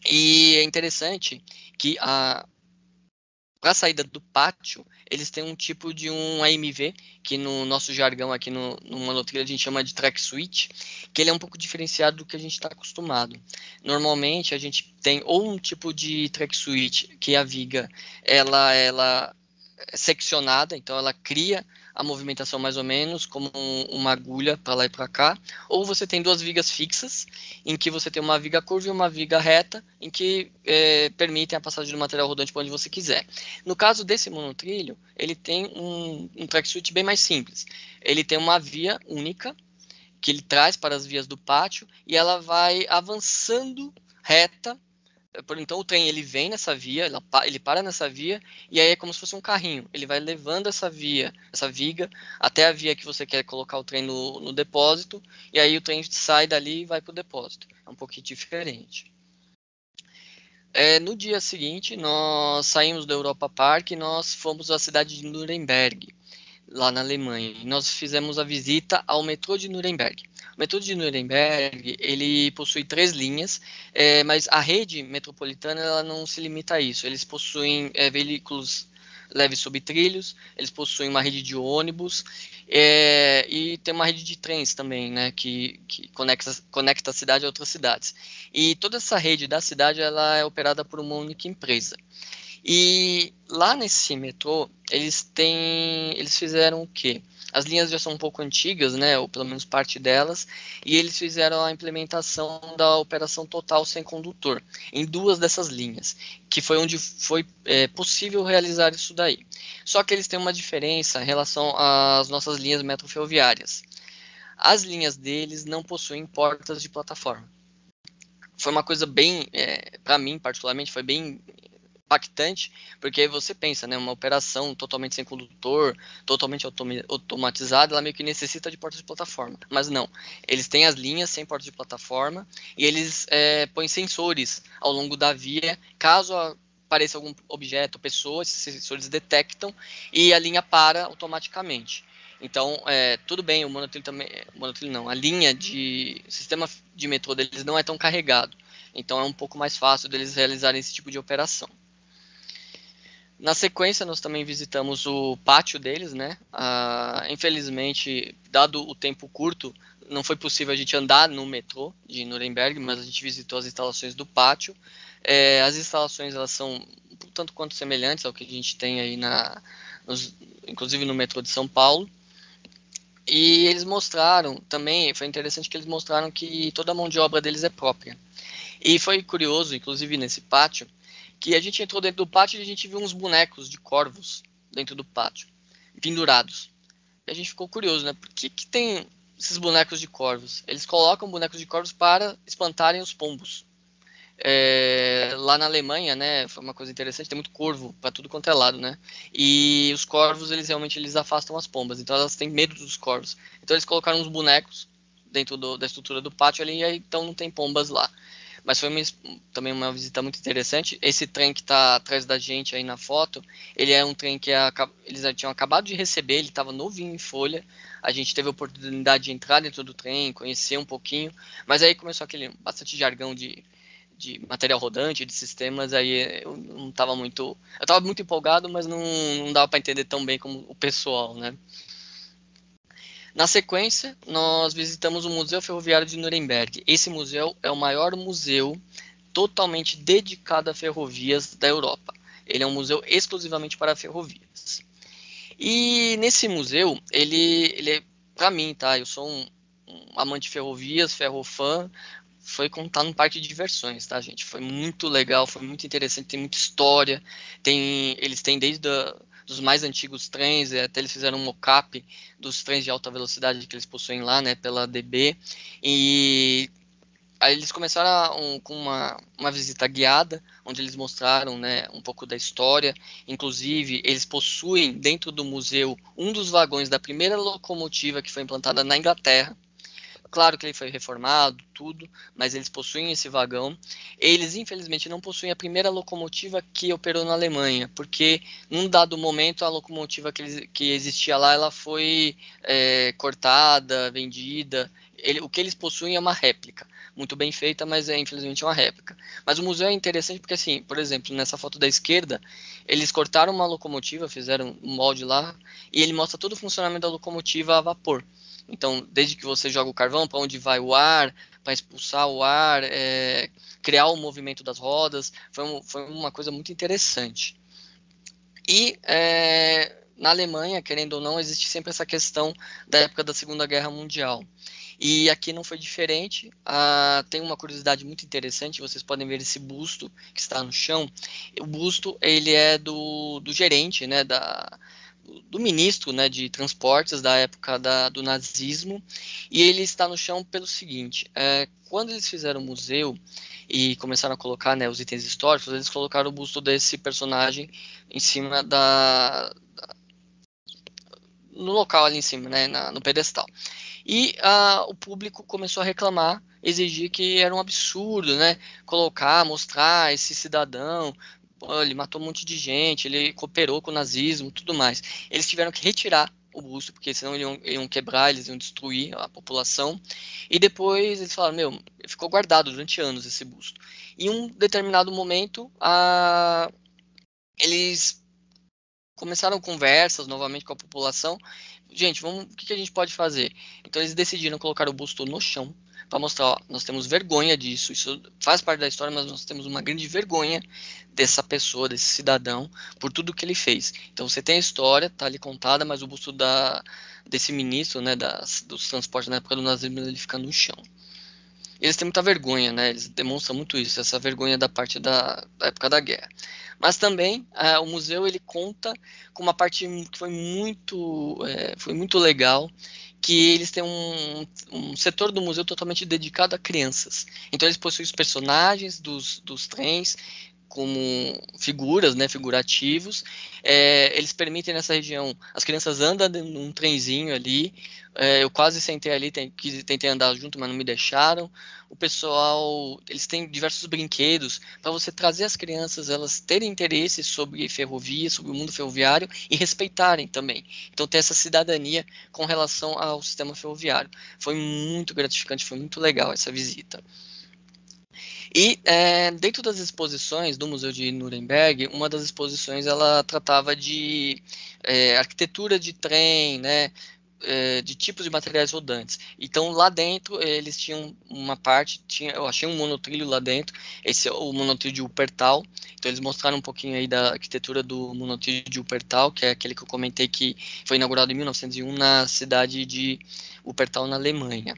E é interessante que para a saída do pátio, eles têm um tipo de um AMV, que no nosso jargão aqui no monotrilho a gente chama de track switch, que ele é um pouco diferenciado do que a gente está acostumado. Normalmente a gente tem ou um tipo de track switch, que a viga ela é seccionada, então ela cria a movimentação mais ou menos como uma agulha para lá e para cá, ou você tem duas vigas fixas, em que você tem uma viga curva e uma viga reta, em que permitem a passagem do material rodante para onde você quiser. No caso desse monotrilho, ele tem um track switch bem mais simples. Ele tem uma via única, que ele traz para as vias do pátio, e ela vai avançando reta. Então o trem ele vem nessa via, ele para nessa via, e aí é como se fosse um carrinho. Ele vai levando essa viga, até a via que você quer colocar o trem no depósito, e aí o trem sai dali e vai para o depósito. É um pouquinho diferente. No dia seguinte, nós saímos do Europa Park e nós fomos à cidade de Nuremberg, lá na Alemanha. E nós fizemos a visita ao metrô de Nuremberg. O metrô de Nuremberg, ele possui 3 linhas, mas a rede metropolitana ela não se limita a isso. Eles possuem veículos leves sobre trilhos, eles possuem uma rede de ônibus e tem uma rede de trens também, né, que conecta a cidade a outras cidades. E toda essa rede da cidade ela é operada por uma única empresa. E lá nesse metrô, eles fizeram o quê? As linhas já são um pouco antigas, né, ou pelo menos parte delas, e eles fizeram a implementação da operação total sem condutor, em 2 dessas linhas, que foi onde foi possível realizar isso daí. Só que eles têm uma diferença em relação às nossas linhas metroferroviárias. As linhas deles não possuem portas de plataforma. Foi uma coisa bem, para mim particularmente, foi bem impactante, porque aí você pensa, né, uma operação totalmente sem condutor, totalmente automatizada, ela meio que necessita de portas de plataforma, mas não, eles têm as linhas sem portas de plataforma, e eles põem sensores ao longo da via, caso apareça algum objeto, pessoa, esses sensores detectam, e a linha para automaticamente. Então, tudo bem, o monotrilho não, a linha o sistema de metrô deles não é tão carregado, então é um pouco mais fácil deles realizarem esse tipo de operação. Na sequência, nós também visitamos o pátio deles, né? Infelizmente, dado o tempo curto, não foi possível a gente andar no metrô de Nuremberg, mas a gente visitou as instalações do pátio. As instalações elas são um tanto quanto semelhantes ao que a gente tem aí, inclusive no metrô de São Paulo. E eles mostraram também, foi interessante que eles mostraram que toda a mão de obra deles é própria. E foi curioso, inclusive nesse pátio, que a gente entrou dentro do pátio e a gente viu uns bonecos de corvos dentro do pátio, pendurados. E a gente ficou curioso, né? Por que tem esses bonecos de corvos? Eles colocam bonecos de corvos para espantarem os pombos. Lá na Alemanha, né, foi uma coisa interessante, tem muito corvo para tudo quanto é lado, né? E os corvos, eles realmente afastam as pombas, então elas têm medo dos corvos. Então eles colocaram uns bonecos dentro da estrutura do pátio ali, então não tem pombas lá. Mas foi também uma visita muito interessante. Esse trem que está atrás da gente aí na foto, ele é um trem que eles já tinham acabado de receber, ele estava novinho em folha. A gente teve a oportunidade de entrar dentro do trem, conhecer um pouquinho, mas aí começou aquele bastante jargão de material rodante, de sistemas, aí eu não estava muito... Eu estava muito empolgado, mas não dava para entender tão bem como o pessoal, né? Na sequência, nós visitamos o Museu Ferroviário de Nuremberg. Esse museu é o maior museu totalmente dedicado a ferrovias da Europa. Ele é um museu exclusivamente para ferrovias. E nesse museu, ele para mim, tá? Eu sou um amante de ferrovias, ferrofã. Foi contar num parque de diversões, tá, gente? Foi muito legal, foi muito interessante, tem muita história. Eles têm desde dos mais antigos trens, até eles fizeram um mock-up dos trens de alta velocidade que eles possuem lá, né, pela DB. E aí eles começaram com uma visita guiada, onde eles mostraram, né, um pouco da história. Inclusive, eles possuem dentro do museu um dos vagões da primeira locomotiva que foi implantada na Inglaterra. Claro que ele foi reformado, tudo, mas eles possuem esse vagão. Eles, infelizmente, não possuem a primeira locomotiva que operou na Alemanha, porque num dado momento a locomotiva que existia lá, ela foi cortada, vendida. O que eles possuem é uma réplica, muito bem feita, mas infelizmente é uma réplica. Mas o museu é interessante porque, assim, por exemplo, nessa foto da esquerda, eles cortaram uma locomotiva, fizeram um molde lá, e ele mostra todo o funcionamento da locomotiva a vapor. Então, desde que você joga o carvão, para onde vai o ar, para expulsar o ar, criar o movimento das rodas, foi uma coisa muito interessante. E na Alemanha, querendo ou não, existe sempre essa questão da época da Segunda Guerra Mundial. E aqui não foi diferente. Tem uma curiosidade muito interessante, vocês podem ver esse busto que está no chão. O busto ele é do gerente, né, do ministro, né, de transportes da época do nazismo, e ele está no chão pelo seguinte: quando eles fizeram o museu e começaram a colocar, né, os itens históricos, eles colocaram o busto desse personagem em cima no local ali em cima, né, no pedestal. E o público começou a reclamar, exigir que era um absurdo, né, mostrar esse cidadão. Ele matou um monte de gente, ele cooperou com o nazismo, tudo mais. Eles tiveram que retirar o busto, porque senão iam quebrar, eles iam destruir a população. E depois eles falaram, ficou guardado durante anos esse busto. Em um determinado momento, eles começaram conversas novamente com a população. Gente, o que a gente pode fazer? Então eles decidiram colocar o busto no chão, para mostrar, nós temos vergonha disso, isso faz parte da história, mas nós temos uma grande vergonha dessa pessoa, desse cidadão, por tudo que ele fez. Então você tem a história, tá ali contada, mas o busto desse ministro, né, dos transportes na época do nazismo, ele fica no chão. Eles têm muita vergonha, né, eles demonstram muito isso, essa vergonha da parte da época da guerra. Mas também o museu ele conta com uma parte que foi muito legal, que eles têm um setor do museu totalmente dedicado a crianças. Então eles possuem os personagens dos trens como figuras, né, figurativos. Eles permitem nessa região, as crianças andam num trenzinho ali. Eu quase sentei ali, tentei andar junto, mas não me deixaram. O pessoal, eles têm diversos brinquedos para você trazer as crianças, elas terem interesse sobre ferrovia, sobre o mundo ferroviário e respeitarem também. Então tem essa cidadania com relação ao sistema ferroviário. Foi muito gratificante, foi muito legal essa visita. E dentro das exposições do Museu de Nuremberg, uma das exposições ela tratava de arquitetura de trem, né, de tipos de materiais rodantes. Então lá dentro eles tinham uma parte, eu achei um monotrilho lá dentro, esse é o monotrilho de Wuppertal. Então eles mostraram um pouquinho aí da arquitetura do monotrilho de Wuppertal, que é aquele que eu comentei que foi inaugurado em 1901 na cidade de Wuppertal, na Alemanha.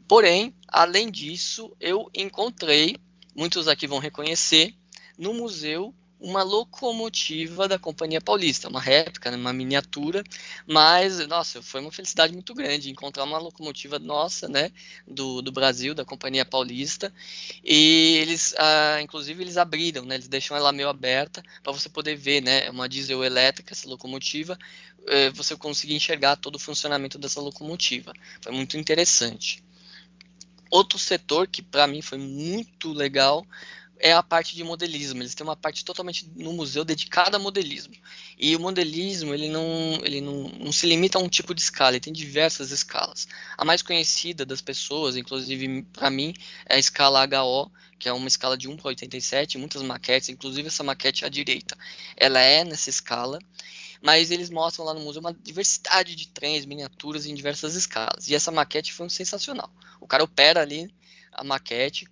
Porém, além disso, eu encontrei, muitos aqui vão reconhecer, no museu uma locomotiva da Companhia Paulista, uma réplica, uma miniatura, mas, nossa, foi uma felicidade muito grande encontrar uma locomotiva nossa, né, do Brasil, da Companhia Paulista, e eles, inclusive, eles abriram, né, eles deixam ela meio aberta para você poder ver, né, uma diesel elétrica, essa locomotiva, você conseguir enxergar todo o funcionamento dessa locomotiva. Foi muito interessante. Outro setor que para mim foi muito legal é a parte de modelismo. Eles têm uma parte totalmente no museu dedicada a modelismo. E o modelismo, ele não se limita a um tipo de escala, ele tem diversas escalas. A mais conhecida das pessoas, inclusive para mim, é a escala HO, que é uma escala de 1 para 87, muitas maquetes, inclusive essa maquete à direita, ela é nessa escala, mas eles mostram lá no museu uma diversidade de trens, miniaturas em diversas escalas. E essa maquete foi sensacional. O cara opera ali a maquete,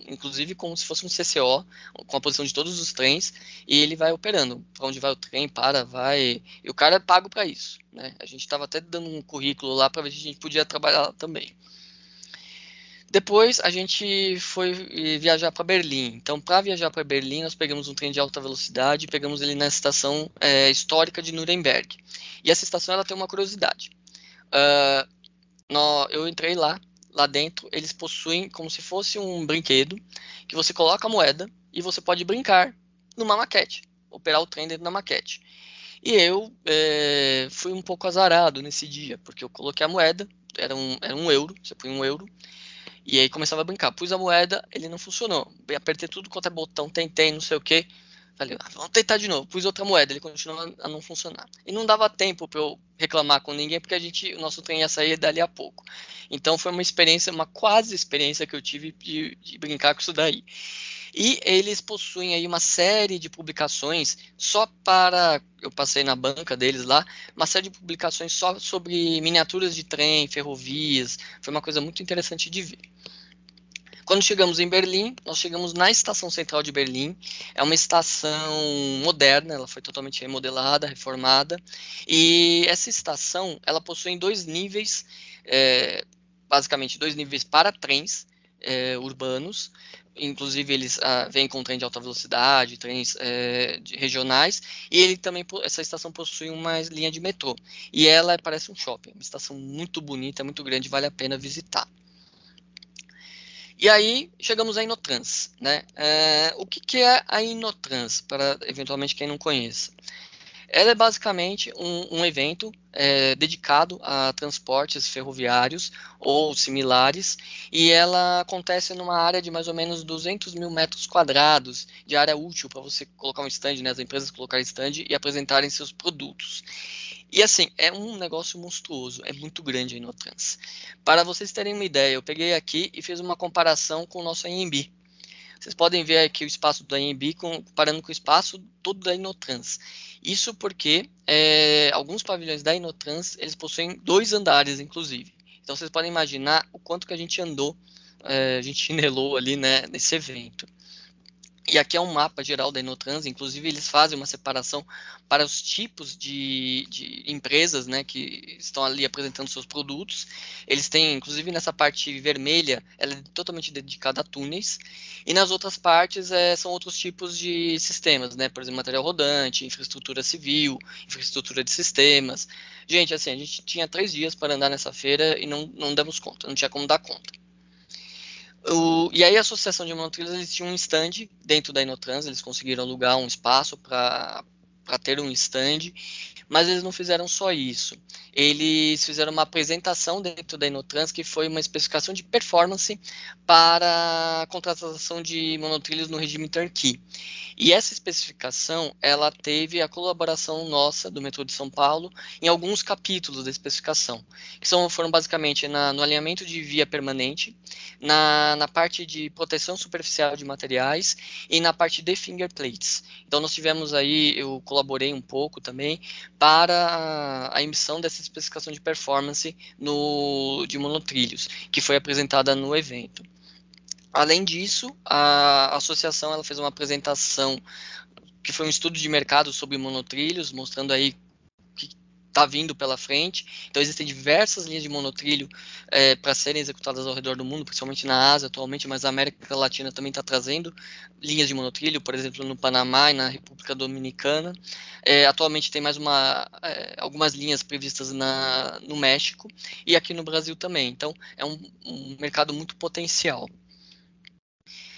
inclusive como se fosse um CCO, com a posição de todos os trens, e ele vai operando. Para onde vai o trem, vai. E o cara é pago para isso. Né? A gente estava até dando um currículo lá para ver se a gente podia trabalhar lá também. Depois a gente foi viajar para Berlim. Então, para viajar para Berlim, nós pegamos um trem de alta velocidade e pegamos ele na estação histórica de Nuremberg. E essa estação ela tem uma curiosidade. Eu entrei lá dentro, eles possuem como se fosse um brinquedo que você coloca a moeda e você pode brincar numa maquete, operar o trem dentro da maquete. E eu fui um pouco azarado nesse dia, porque eu coloquei a moeda, era um euro, você põe um euro, e aí começava a brincar. Pus a moeda, ele não funcionou. Apertei tudo quanto é botão, tentei, não sei o que. Falei, vamos tentar de novo. Pus outra moeda, ele continuou a não funcionar. E não dava tempo para eu reclamar com ninguém, porque o nosso trem ia sair dali a pouco. Então foi uma experiência, uma quase experiência que eu tive de brincar com isso daí. E eles possuem aí uma série de publicações eu passei na banca deles lá, uma série de publicações só sobre miniaturas de trem, ferrovias. Foi uma coisa muito interessante de ver. Quando chegamos em Berlim, nós chegamos na estação central de Berlim. É uma estação moderna, ela foi totalmente remodelada, reformada. E essa estação, ela possui 2 níveis, basicamente 2 níveis para trens urbanos. Inclusive eles vêm com trem de alta velocidade, trens regionais. E essa estação possui uma linha de metrô. E ela parece um shopping, uma estação muito bonita, muito grande, vale a pena visitar. E aí chegamos à Inotrans, né? O que é a Inotrans, para eventualmente quem não conheça? Ela é basicamente um evento dedicado a transportes ferroviários ou similares, e ela acontece numa área de mais ou menos 200 mil metros quadrados de área útil para você colocar um stand, né, as empresas colocarem stand e apresentarem seus produtos. E assim, é um negócio monstruoso, é muito grande a Inotrans. Para vocês terem uma ideia, eu peguei aqui e fiz uma comparação com o nosso AMB. Vocês podem ver aqui o espaço do AMB comparando com o espaço todo da Inotrans. Isso porque alguns pavilhões da Inotrans, eles possuem 2 andares, inclusive. Então vocês podem imaginar o quanto que a gente andou, a gente chinelou ali, né, nesse evento. E aqui é um mapa geral da Inotrans, inclusive eles fazem uma separação para os tipos de empresas, né, que estão ali apresentando seus produtos. Eles têm, inclusive nessa parte vermelha, ela é totalmente dedicada a túneis, e nas outras partes são outros tipos de sistemas, né, por exemplo, material rodante, infraestrutura civil, infraestrutura de sistemas. Gente, assim, a gente tinha 3 dias para andar nessa feira e não demos conta, não tinha como dar conta. E aí a Associação de Monotrilhos, eles tinham um stand dentro da Inotrans, eles conseguiram alugar um espaço para ter um stand, mas eles não fizeram só isso. Eles fizeram uma apresentação dentro da Inotrans que foi uma especificação de performance para a contratação de monotrilhos no regime turnkey. E essa especificação, ela teve a colaboração nossa, do metrô de São Paulo, em alguns capítulos da especificação, que foram basicamente no alinhamento de via permanente, na parte de proteção superficial de materiais e na parte de fingerplates. Então nós tivemos aí, eu colaborei um pouco também para a emissão dessa especificação de performance de monotrilhos, que foi apresentada no evento. Além disso, a associação ela fez uma apresentação que foi um estudo de mercado sobre monotrilhos, mostrando aí o que está vindo pela frente. Então existem diversas linhas de monotrilho para serem executadas ao redor do mundo, principalmente na Ásia atualmente, mas a América Latina também está trazendo linhas de monotrilho, por exemplo, no Panamá e na República Dominicana. Atualmente tem mais algumas linhas previstas no México e aqui no Brasil também. Então é um mercado muito potencial.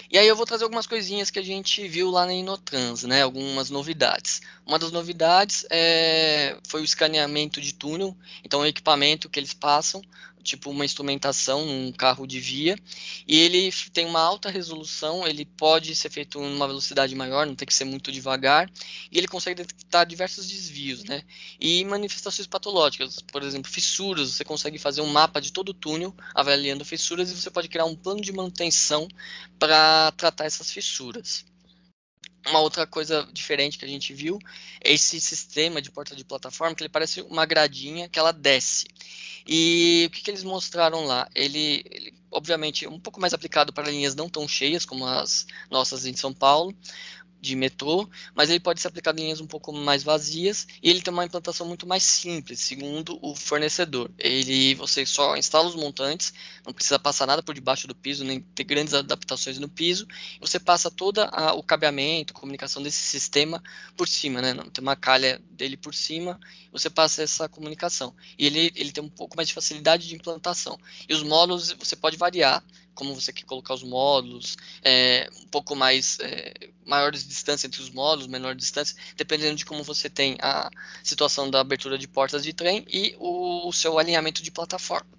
E aí eu vou trazer algumas coisinhas que a gente viu lá na Inotrans, né? Algumas novidades. Uma das novidades foi o escaneamento de túnel. Então, o equipamento que eles passam, tipo uma instrumentação, um carro de via, e ele tem uma alta resolução, ele pode ser feito em uma velocidade maior, não tem que ser muito devagar, e ele consegue detectar diversos desvios, né? E manifestações patológicas, por exemplo, fissuras, você consegue fazer um mapa de todo o túnel, avaliando fissuras, e você pode criar um plano de manutenção para tratar essas fissuras. Uma outra coisa diferente que a gente viu é esse sistema de porta de plataforma, que ele parece uma gradinha que ela desce. E o que eles mostraram lá? Ele, obviamente, é um pouco mais aplicado para linhas não tão cheias, como as nossas em São Paulo, de metrô, mas ele pode ser aplicado em linhas um pouco mais vazias, e ele tem uma implantação muito mais simples, segundo o fornecedor. Você só instala os montantes, não precisa passar nada por debaixo do piso, nem ter grandes adaptações no piso, você passa todo o cabeamento, comunicação desse sistema por cima, né? Tem uma calha dele por cima, você passa essa comunicação. E ele tem um pouco mais de facilidade de implantação. E os módulos você pode variar, como você quer colocar os módulos, um pouco mais maiores distâncias entre os módulos, menor distância, dependendo de como você tem a situação da abertura de portas de trem e o seu alinhamento de plataforma.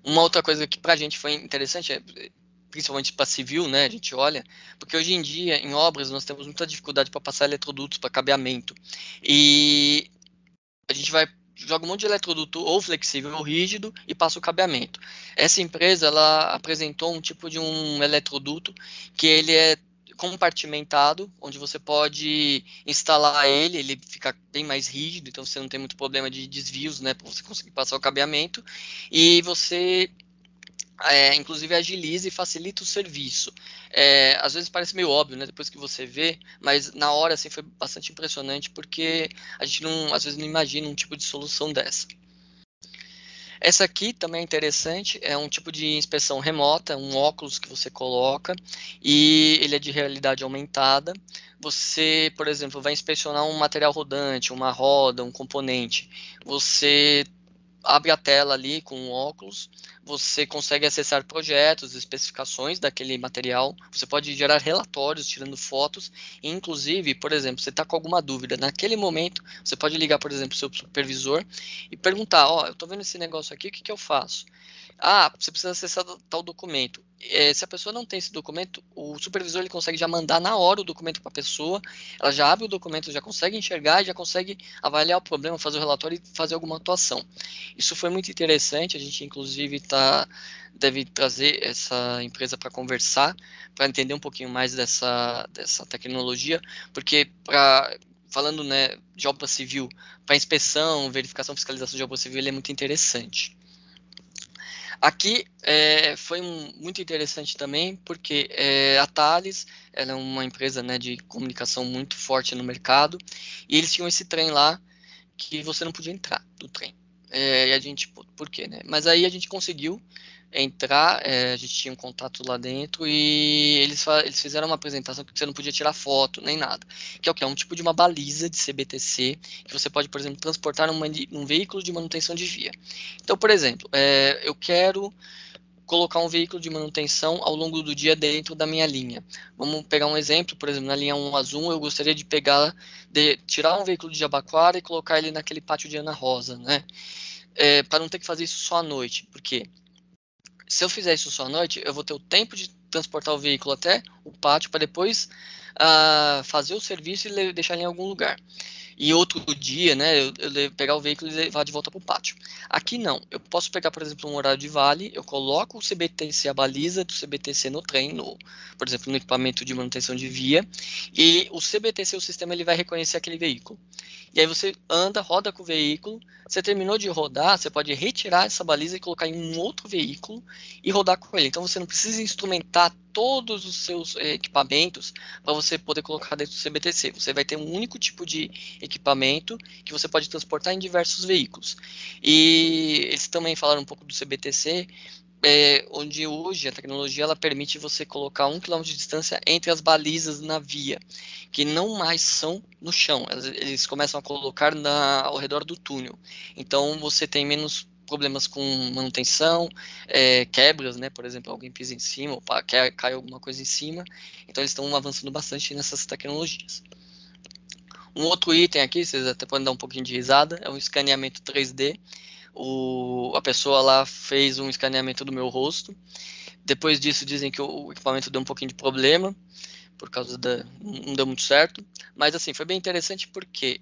Uma outra coisa que para a gente foi interessante, principalmente para civil, né, a gente olha, porque hoje em dia, em obras, nós temos muita dificuldade para passar eletrodutos para cabeamento. E a gente joga um monte de eletroduto ou flexível ou rígido e passa o cabeamento. Essa empresa, ela apresentou um tipo de um eletroduto que ele é compartimentado, onde você pode instalar ele fica bem mais rígido, então você não tem muito problema de desvios, né, para você conseguir passar o cabeamento, e você inclusive agiliza e facilita o serviço. Às vezes parece meio óbvio, né, depois que você vê, mas na hora assim, foi bastante impressionante, porque a gente às vezes não imagina um tipo de solução dessa. Essa aqui também é interessante, é um tipo de inspeção remota, um óculos que você coloca, e ele é de realidade aumentada. Você, por exemplo, vai inspecionar um material rodante, uma roda, um componente. Você abre a tela ali com o óculos, você consegue acessar projetos, especificações daquele material, você pode gerar relatórios tirando fotos, e inclusive, por exemplo, você está com alguma dúvida, naquele momento, você pode ligar, por exemplo, seu supervisor e perguntar, eu estou vendo esse negócio aqui, o que eu faço? Você precisa acessar tal documento. Se a pessoa não tem esse documento, o supervisor ele consegue já mandar na hora o documento para a pessoa, ela já abre o documento, já consegue enxergar, já consegue avaliar o problema, fazer o relatório e fazer alguma atuação. Isso foi muito interessante, a gente inclusive deve trazer essa empresa para conversar, para entender um pouquinho mais dessa tecnologia, porque falando, né, de obra civil, para inspeção, verificação, fiscalização de obra civil, ele é muito interessante. Aqui foi muito interessante também, porque a Thales ela é uma empresa, né, de comunicação muito forte no mercado, e eles tinham esse trem lá que você não podia entrar do trem. E a gente, por quê, né? Mas aí a gente conseguiu entrar, a gente tinha um contato lá dentro e eles fizeram uma apresentação que você não podia tirar foto nem nada, que é o que? É um tipo de uma baliza de CBTC que você pode, por exemplo, transportar num veículo de manutenção de via. Então, por exemplo, eu quero colocar um veículo de manutenção ao longo do dia dentro da minha linha. Vamos pegar um exemplo, por exemplo, na linha 1 Azul, eu gostaria de tirar um veículo de Jabaquara e colocar ele naquele pátio de Ana Rosa, né? Para não ter que fazer isso só à noite, porque se eu fizer isso só à noite, eu vou ter o tempo de transportar o veículo até o pátio para depois fazer o serviço e deixar ele em algum lugar. E outro dia, né, eu pegar o veículo e levar de volta para o pátio. Aqui não, eu posso pegar, por exemplo, um horário de vale, eu coloco o CBTC, a baliza do CBTC no trem, por exemplo, no equipamento de manutenção de via, e o CBTC, o sistema, ele vai reconhecer aquele veículo. E aí você roda com o veículo, você terminou de rodar, você pode retirar essa baliza e colocar em um outro veículo e rodar com ele. Então você não precisa instrumentar todos os seus equipamentos para você poder colocar dentro do CBTC. Você vai ter um único tipo de equipamento que você pode transportar em diversos veículos. E eles também falaram um pouco do CBTC, onde hoje a tecnologia ela permite você colocar 1 km de distância entre as balizas na via, que não mais são no chão, eles começam a colocar ao redor do túnel. Então você tem menos problemas com manutenção, quebras, né? Por exemplo, alguém pisa em cima ou cai alguma coisa em cima. Então eles estão avançando bastante nessas tecnologias. Um outro item aqui, vocês até podem dar um pouquinho de risada, é o escaneamento 3D, a pessoa lá fez um escaneamento do meu rosto. Depois disso, dizem que o equipamento deu um pouquinho de problema, por causa não deu muito certo, mas assim, foi bem interessante porque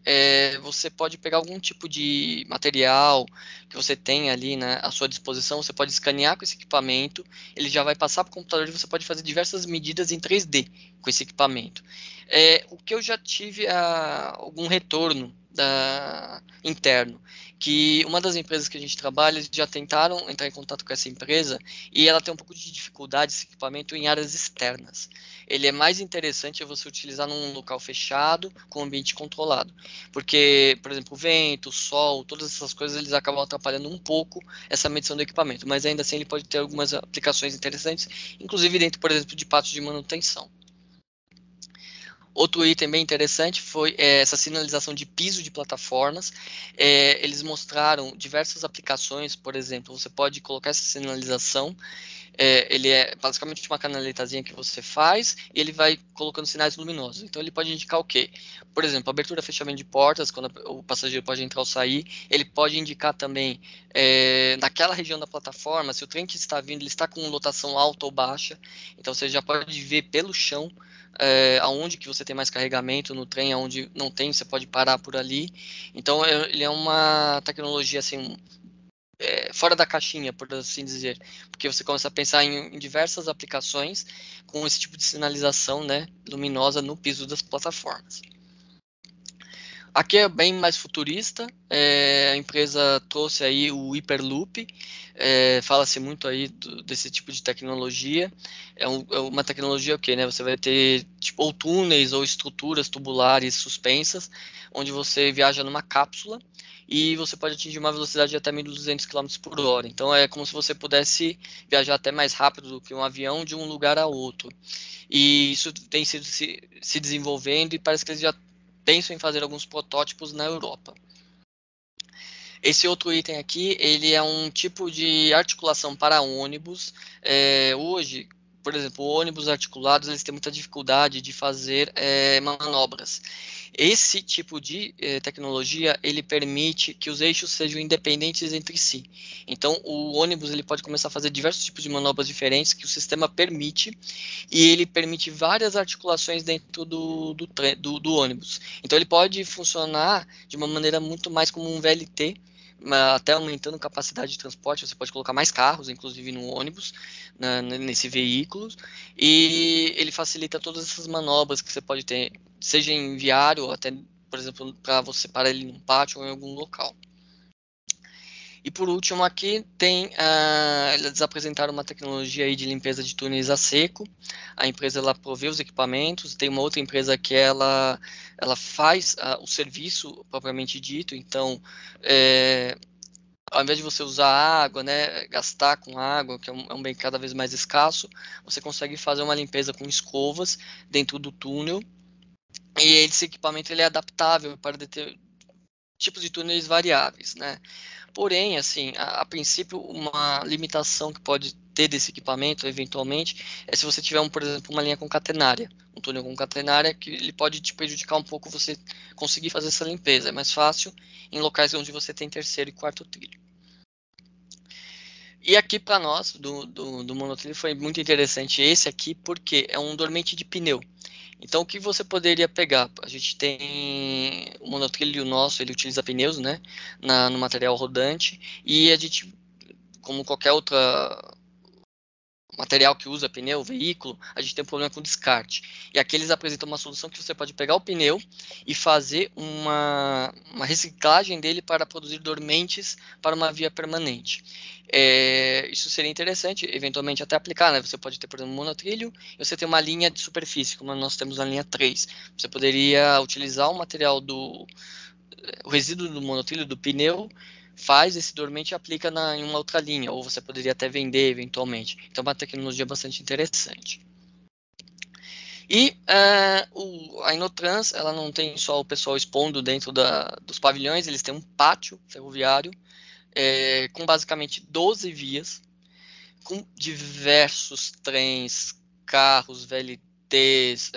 você pode pegar algum tipo de material que você tem ali, né, à sua disposição, você pode escanear com esse equipamento, ele já vai passar para o computador e você pode fazer diversas medidas em 3D com esse equipamento. O que eu já tive algum retorno interno, que uma das empresas que a gente trabalha, eles já tentaram entrar em contato com essa empresa e ela tem um pouco de dificuldade, esse equipamento, em áreas externas. Ele é mais interessante você utilizar num local fechado, com ambiente controlado. Porque, por exemplo, o vento, o sol, todas essas coisas, eles acabam atrapalhando um pouco essa medição do equipamento. Mas ainda assim ele pode ter algumas aplicações interessantes, inclusive dentro, por exemplo, de pátios de manutenção. Outro item bem interessante foi essa sinalização de piso de plataformas. Eles mostraram diversas aplicações, por exemplo, você pode colocar essa sinalização. Ele é basicamente uma canaletazinha que você faz e ele vai colocando sinais luminosos. Então ele pode indicar o quê? Por exemplo, abertura e fechamento de portas, quando o passageiro pode entrar ou sair. Ele pode indicar também naquela região da plataforma, se o trem que está vindo ele está com lotação alta ou baixa. Então você já pode ver pelo chão aonde que você tem mais carregamento no trem, aonde não tem, você pode parar por ali. Então ele é uma tecnologia assim fora da caixinha, por assim dizer, porque você começa a pensar em diversas aplicações com esse tipo de sinalização, né, luminosa no piso das plataformas. Aqui é bem mais futurista, a empresa trouxe aí o Hyperloop, fala-se muito aí desse tipo de tecnologia. É uma tecnologia o quê, né? Você vai ter tipo, ou túneis ou estruturas tubulares suspensas, onde você viaja numa cápsula e você pode atingir uma velocidade de até 1.200 km por hora. Então é como se você pudesse viajar até mais rápido do que um avião de um lugar a outro. E isso tem sido se desenvolvendo e parece que eles já pensam em fazer alguns protótipos na Europa. Esse outro item aqui, ele é um tipo de articulação para ônibus. Hoje, por exemplo, ônibus articulados, eles têm muita dificuldade de fazer manobras. Esse tipo de tecnologia, ele permite que os eixos sejam independentes entre si. Então, o ônibus ele pode começar a fazer diversos tipos de manobras diferentes que o sistema permite, e ele permite várias articulações dentro do ônibus. Então, ele pode funcionar de uma maneira muito mais como um VLT, até aumentando capacidade de transporte. Você pode colocar mais carros, inclusive no ônibus, nesse veículo, e ele facilita todas essas manobras que você pode ter, seja em viário, ou até, por exemplo, para você parar ele num pátio ou em algum local. E por último aqui eles apresentaram uma tecnologia aí de limpeza de túneis a seco. A empresa ela provê os equipamentos, tem uma outra empresa que ela faz o serviço propriamente dito. Então, ao invés de você usar água, né, gastar com água, que é um bem cada vez mais escasso, você consegue fazer uma limpeza com escovas dentro do túnel. E esse equipamento ele é adaptável para tipos de túneis variáveis, né? Porém, assim, a princípio, uma limitação que pode ter desse equipamento, eventualmente, é se você tiver, por exemplo, uma linha concatenária, um túnel concatenária, que ele pode te prejudicar um pouco você conseguir fazer essa limpeza. É mais fácil em locais onde você tem terceiro e quarto trilho. E aqui para nós, do monotrilho, foi muito interessante esse aqui, porque é um dormente de pneu. Então, o que você poderia pegar? A gente tem o monotrilho nosso, ele utiliza pneus, né, no material rodante, e a gente, como qualquer outro material que usa pneu, veículo, a gente tem um problema com descarte. E aqui eles apresentam uma solução que você pode pegar o pneu e fazer uma reciclagem dele para produzir dormentes para uma via permanente. Isso seria interessante, eventualmente até aplicar, né? Você pode ter, por exemplo, um monotrilho e você tem uma linha de superfície, como nós temos na linha 3. Você poderia utilizar o material o resíduo do monotrilho, do pneu, faz esse dormente e aplica em uma outra linha, ou você poderia até vender eventualmente. Então é uma tecnologia bastante interessante. E a Inotrans, ela não tem só o pessoal expondo dentro dos pavilhões, eles têm um pátio ferroviário com basicamente 12 vias, com diversos trens, carros, VLTs,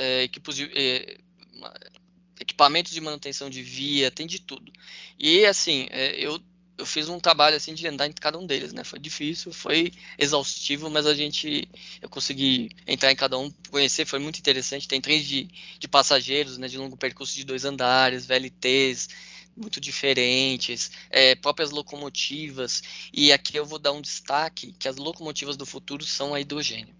equipamentos de manutenção de via, tem de tudo. E assim, eu eu fiz um trabalho assim de andar em cada um deles, né? Foi difícil, foi exaustivo, mas eu consegui entrar em cada um, conhecer, foi muito interessante. Tem trens de passageiros, né? De longo percurso de 2 andares, VLTs, muito diferentes, próprias locomotivas. E aqui eu vou dar um destaque que as locomotivas do futuro são a hidrogênio.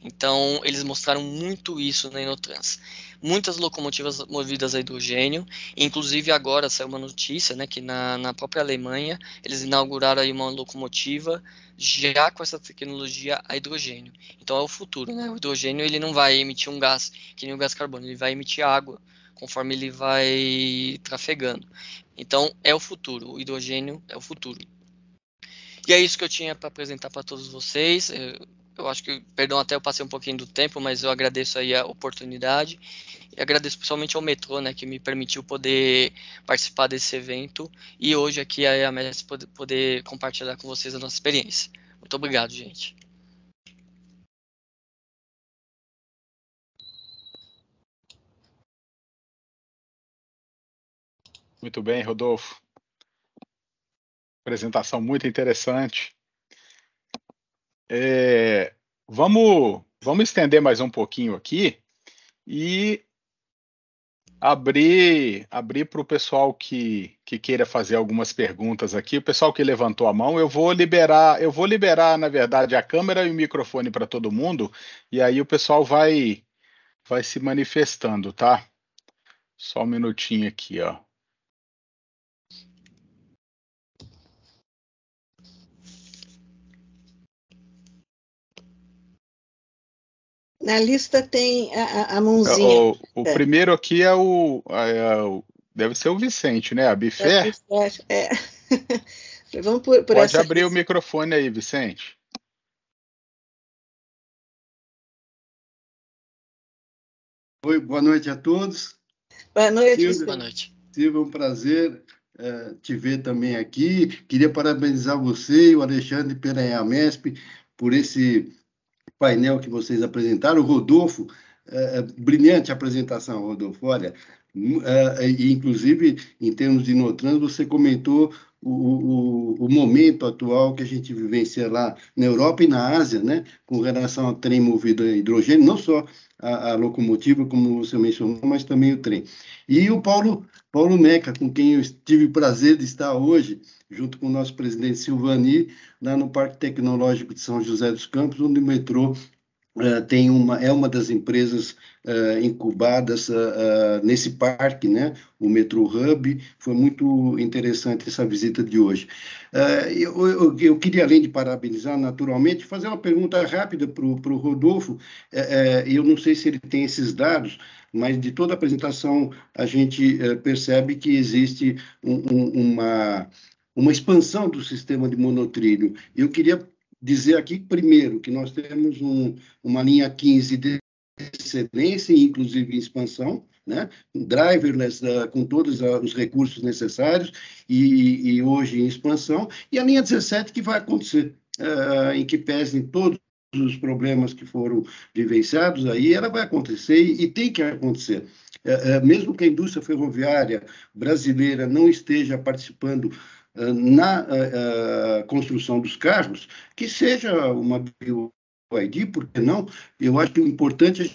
Então, eles mostraram muito isso na Inotrans. Muitas locomotivas movidas a hidrogênio, inclusive agora saiu uma notícia, né, que na própria Alemanha, eles inauguraram aí uma locomotiva já com essa tecnologia a hidrogênio. Então, é o futuro, né? O hidrogênio ele não vai emitir um gás, que nem o gás carbônico, ele vai emitir água conforme ele vai trafegando. Então, é o futuro, o hidrogênio é o futuro. E é isso que eu tinha para apresentar para todos vocês. Eu acho que, perdão, até eu passei um pouquinho do tempo, mas eu agradeço aí a oportunidade e agradeço principalmente ao metrô, né, que me permitiu poder participar desse evento e hoje aqui a EAMES poder compartilhar com vocês a nossa experiência. Muito obrigado, gente. Muito bem, Rodolfo. Apresentação muito interessante. Vamos estender mais um pouquinho aqui e abrir para o pessoal que queira fazer algumas perguntas aqui. O pessoal que levantou a mão, eu vou liberar, na verdade, a câmera e o microfone para todo mundo, e aí o pessoal vai se manifestando, tá? Só um minutinho aqui, ó. Na lista tem a mãozinha. O primeiro aqui deve ser o Vicente, né? A Bifé. Vamos por Pode essa abrir lista. o microfone aí, Vicente. Oi, boa noite a todos. Boa noite, Silvia. Boa noite. Silvia, um prazer te ver também aqui. Queria parabenizar você e o Alexandre pela EAMESP por esse painel que vocês apresentaram. O Rodolfo, brilhante apresentação, Rodolfo. Olha, e inclusive em termos de Inotrans, você comentou o momento atual que a gente vivencia lá na Europa e na Ásia, né, com relação ao trem movido a hidrogênio, não só a locomotiva, como você mencionou, mas também o trem. E o Paulo Meca, com quem eu tive o prazer de estar hoje, junto com o nosso presidente Silvani, lá no Parque Tecnológico de São José dos Campos, onde o metrô é uma das empresas incubadas nesse parque, né? O Metro Hub. Foi muito interessante essa visita de hoje. Eu queria, além de parabenizar, naturalmente, fazer uma pergunta rápida para o Rodolfo. Eu não sei se ele tem esses dados, mas de toda a apresentação a gente percebe que existe uma expansão do sistema de monotrilho. Eu queria dizer aqui, primeiro, que nós temos uma linha 15 de excelência, inclusive em expansão, né? Driverless, com todos os recursos necessários, e hoje em expansão, e a linha 17 que vai acontecer, em que pesem todos os problemas que foram vivenciados aí, ela vai acontecer e tem que acontecer. Mesmo que a indústria ferroviária brasileira não esteja participando na construção dos carros, que seja uma BioID, por que não? Eu acho que o importante é a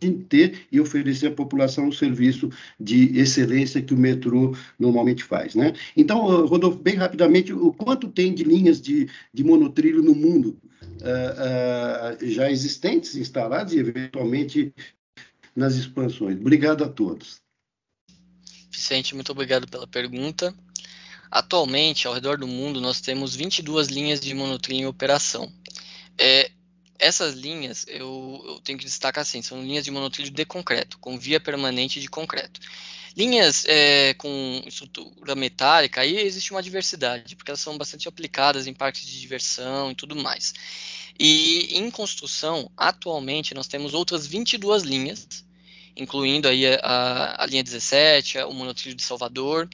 gente ter e oferecer à população um serviço de excelência que o metrô normalmente faz, né? Então, Rodolfo, bem rapidamente, o quanto tem de linhas de monotrilho no mundo já existentes, instaladas e, eventualmente, nas expansões? Obrigado a todos. Vicente, muito obrigado pela pergunta. Atualmente, ao redor do mundo, nós temos 22 linhas de monotrilho em operação. Essas linhas, eu tenho que destacar assim, são linhas de monotrilho de concreto, com via permanente de concreto. Linhas com estrutura metálica, aí existe uma diversidade, porque elas são bastante aplicadas em parques de diversão e tudo mais. E em construção, atualmente, nós temos outras 22 linhas, incluindo aí a linha 17, o monotrilho de Salvador,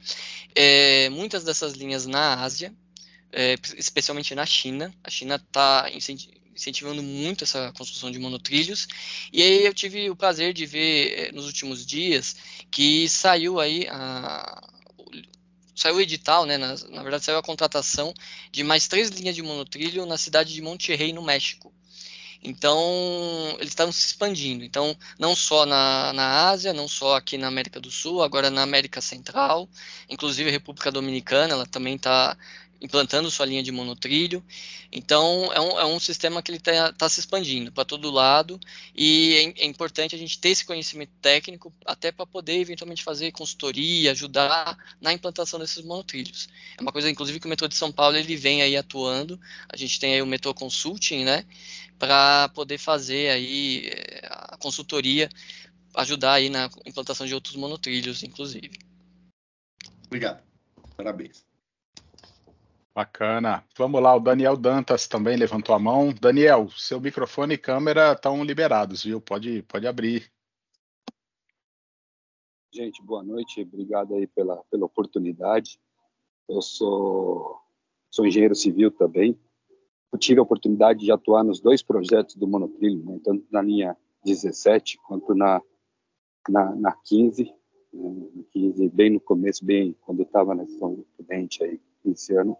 muitas dessas linhas na Ásia, especialmente na China. A China está incentivando muito essa construção de monotrilhos, e aí eu tive o prazer de ver nos últimos dias que saiu aí saiu o edital, né, na verdade saiu a contratação de mais 3 linhas de monotrilho na cidade de Monterrey, no México. Então, eles estavam se expandindo. Então, não só na Ásia, não só aqui na América do Sul, agora na América Central, inclusive a República Dominicana, ela também está implantando sua linha de monotrilho. Então, é um sistema que ele tá se expandindo para todo lado, e é importante a gente ter esse conhecimento técnico até para poder eventualmente fazer consultoria, ajudar na implantação desses monotrilhos. É uma coisa, inclusive, que o metrô de São Paulo ele vem aí atuando. A gente tem aí o Metrô Consulting, né, para poder fazer aí a consultoria, ajudar aí na implantação de outros monotrilhos, inclusive. Obrigado. Parabéns. Bacana. Vamos lá, o Daniel Dantas também levantou a mão. Daniel, seu microfone e câmera estão liberados, viu? Pode abrir. Gente, boa noite. Obrigado aí pela oportunidade. Eu sou engenheiro civil também. Eu tive a oportunidade de atuar nos 2 projetos do monotrilho, né, tanto na linha 17 quanto na 15. 15 bem no começo, bem quando eu estava na São Prudente aí, iniciando.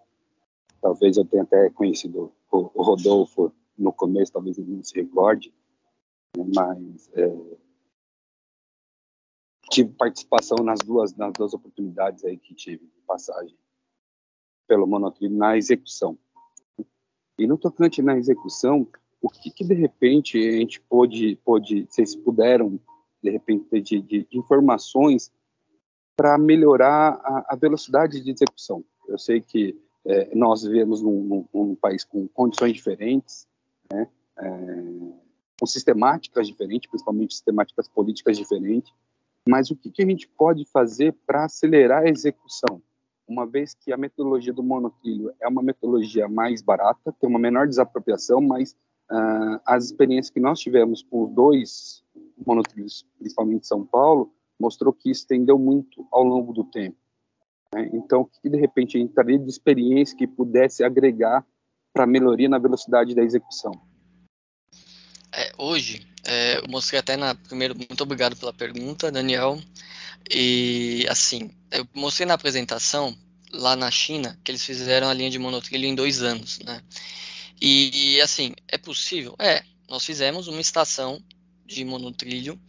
Talvez eu tenha até conhecido o Rodolfo no começo, talvez ele não se recorde, né, mas tive participação nas duas oportunidades aí que tive de passagem pelo monotrilho na execução. E no tocante na execução, o que de repente a gente pôde, vocês puderam de repente ter de informações para melhorar a velocidade de execução? Eu sei que nós vivemos num país com condições diferentes, né? Com sistemáticas diferentes, principalmente sistemáticas políticas diferentes, mas o que a gente pode fazer para acelerar a execução? Uma vez que a metodologia do monotrilho é uma metodologia mais barata, tem uma menor desapropriação, mas as experiências que nós tivemos com os 2 monotrilhos, principalmente em São Paulo, mostrou que isso estendeu muito ao longo do tempo, né? Então, o que de repente a gente traria de experiência que pudesse agregar para a melhoria na velocidade da execução? Hoje, eu mostrei até primeiro, muito obrigado pela pergunta, Daniel. E assim, eu mostrei na apresentação lá na China que eles fizeram a linha de monotrilho em 2 anos, né? E assim, é possível? Nós fizemos uma estação de monotrilho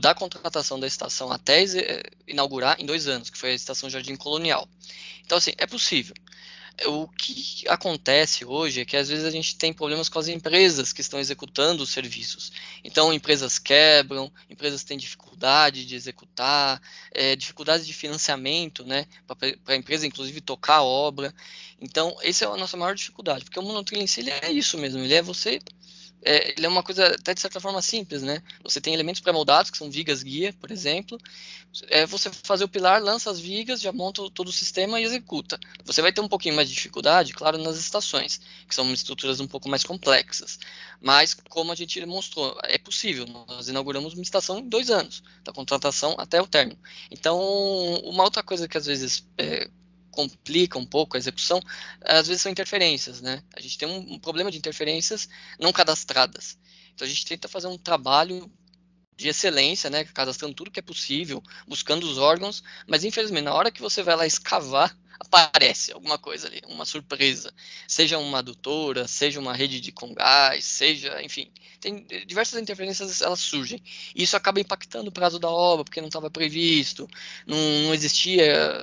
da contratação da estação até inaugurar em 2 anos, que foi a estação Jardim Colonial. Então assim, é possível. O que acontece hoje é que às vezes a gente tem problemas com as empresas que estão executando os serviços. Então, empresas quebram, empresas têm dificuldade de executar, dificuldades de financiamento, né, para a empresa, inclusive, tocar a obra. Então, essa é a nossa maior dificuldade, porque o monotrilho em si ele é isso mesmo, ele é uma coisa até de certa forma simples, né? Você tem elementos pré-moldados, que são vigas guia, por exemplo. Você fazer o pilar, lança as vigas, já monta todo o sistema e executa. Você vai ter um pouquinho mais de dificuldade, claro, nas estações, que são estruturas um pouco mais complexas. Mas, como a gente demonstrou, é possível. Nós inauguramos uma estação em 2 anos, da contratação até o término. Então, uma outra coisa que às vezes complica um pouco a execução, às vezes são interferências, né? A gente tem um problema de interferências não cadastradas. Então a gente tenta fazer um trabalho de excelência, né? Cadastrando tudo que é possível, buscando os órgãos, mas infelizmente na hora que você vai lá escavar, aparece alguma coisa ali, uma surpresa, seja uma adutora, seja uma rede de congás, seja, enfim, tem diversas interferências, elas surgem. E isso acaba impactando o prazo da obra, porque não estava previsto, não existia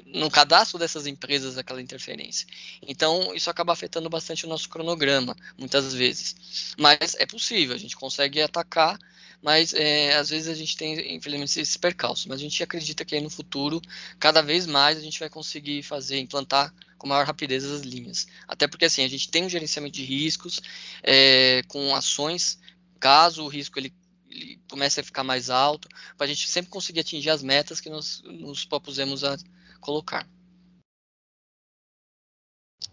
no cadastro dessas empresas aquela interferência. Então, isso acaba afetando bastante o nosso cronograma, muitas vezes. Mas é possível, a gente consegue atacar, mas às vezes a gente tem, infelizmente, esse percalço. Mas a gente acredita que aí no futuro, cada vez mais a gente vai conseguir implantar com maior rapidez as linhas. Até porque assim, a gente tem um gerenciamento de riscos com ações, caso o risco ele comece a ficar mais alto, para a gente sempre conseguir atingir as metas que nós nos propusemos a colocar.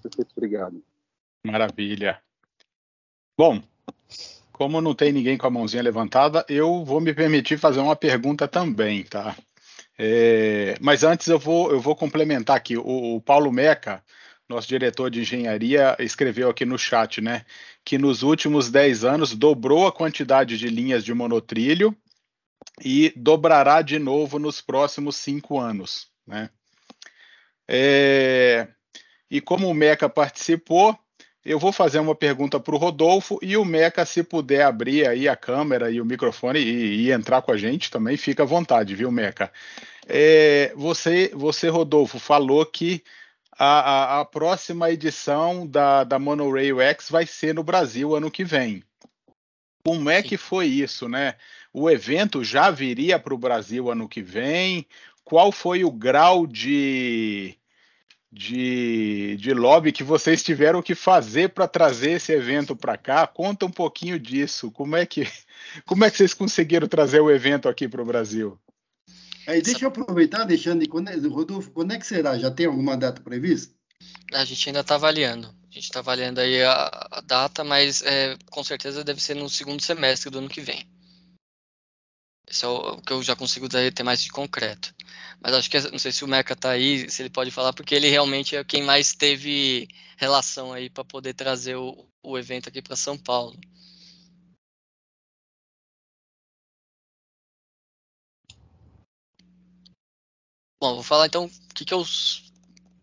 Perfeito, obrigado. Maravilha. Bom, como não tem ninguém com a mãozinha levantada, eu vou me permitir fazer uma pergunta também, tá? Mas antes eu vou complementar aqui. O Paulo Meca, nosso diretor de engenharia, escreveu aqui no chat, né, que nos últimos 10 anos dobrou a quantidade de linhas de monotrilho e dobrará de novo nos próximos 5 anos, né? E como o Meca participou, eu vou fazer uma pergunta para o Rodolfo, e o Meca, se puder abrir aí a câmera e o microfone e entrar com a gente também, fica à vontade, viu, Meca? Você, Rodolfo, falou que a próxima edição da Monorail X vai ser no Brasil ano que vem. Como é que foi isso, né? O evento já viria para o Brasil ano que vem? Qual foi o grau de lobby que vocês tiveram que fazer para trazer esse evento para cá? Conta um pouquinho disso. Como é que vocês conseguiram trazer o evento aqui para o Brasil? Aí, deixa eu aproveitar, Alexandre, Rodolfo, quando é que será? Já tem alguma data prevista? A gente ainda está avaliando. A gente está avaliando aí a data, mas com certeza deve ser no segundo semestre do ano que vem. Esse é o que eu já consigo ter mais de concreto. Mas acho que, não sei se o Meca está aí, se ele pode falar, porque ele realmente é quem mais teve relação aí para poder trazer o evento aqui para São Paulo. Bom, vou falar então o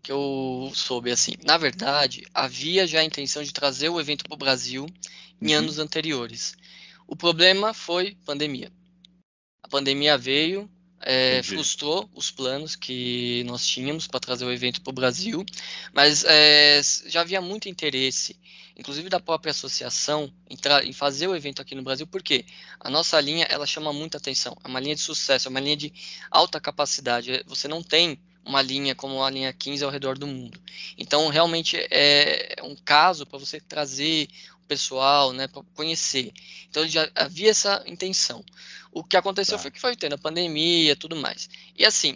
que eu soube, assim. Na verdade, havia já a intenção de trazer o evento para o Brasil em anos anteriores. O problema foi pandemia. A pandemia veio, frustrou os planos que nós tínhamos para trazer o evento para o Brasil, mas já havia muito interesse, inclusive da própria associação, em fazer o evento aqui no Brasil, porque a nossa linha ela chama muita atenção, é uma linha de sucesso, é uma linha de alta capacidade, você não tem uma linha como a linha 15 ao redor do mundo. Então, realmente é um caso para você trazer o pessoal, né, para conhecer. Então, já havia essa intenção. O que aconteceu foi que foi tendo a pandemia e tudo mais. E assim,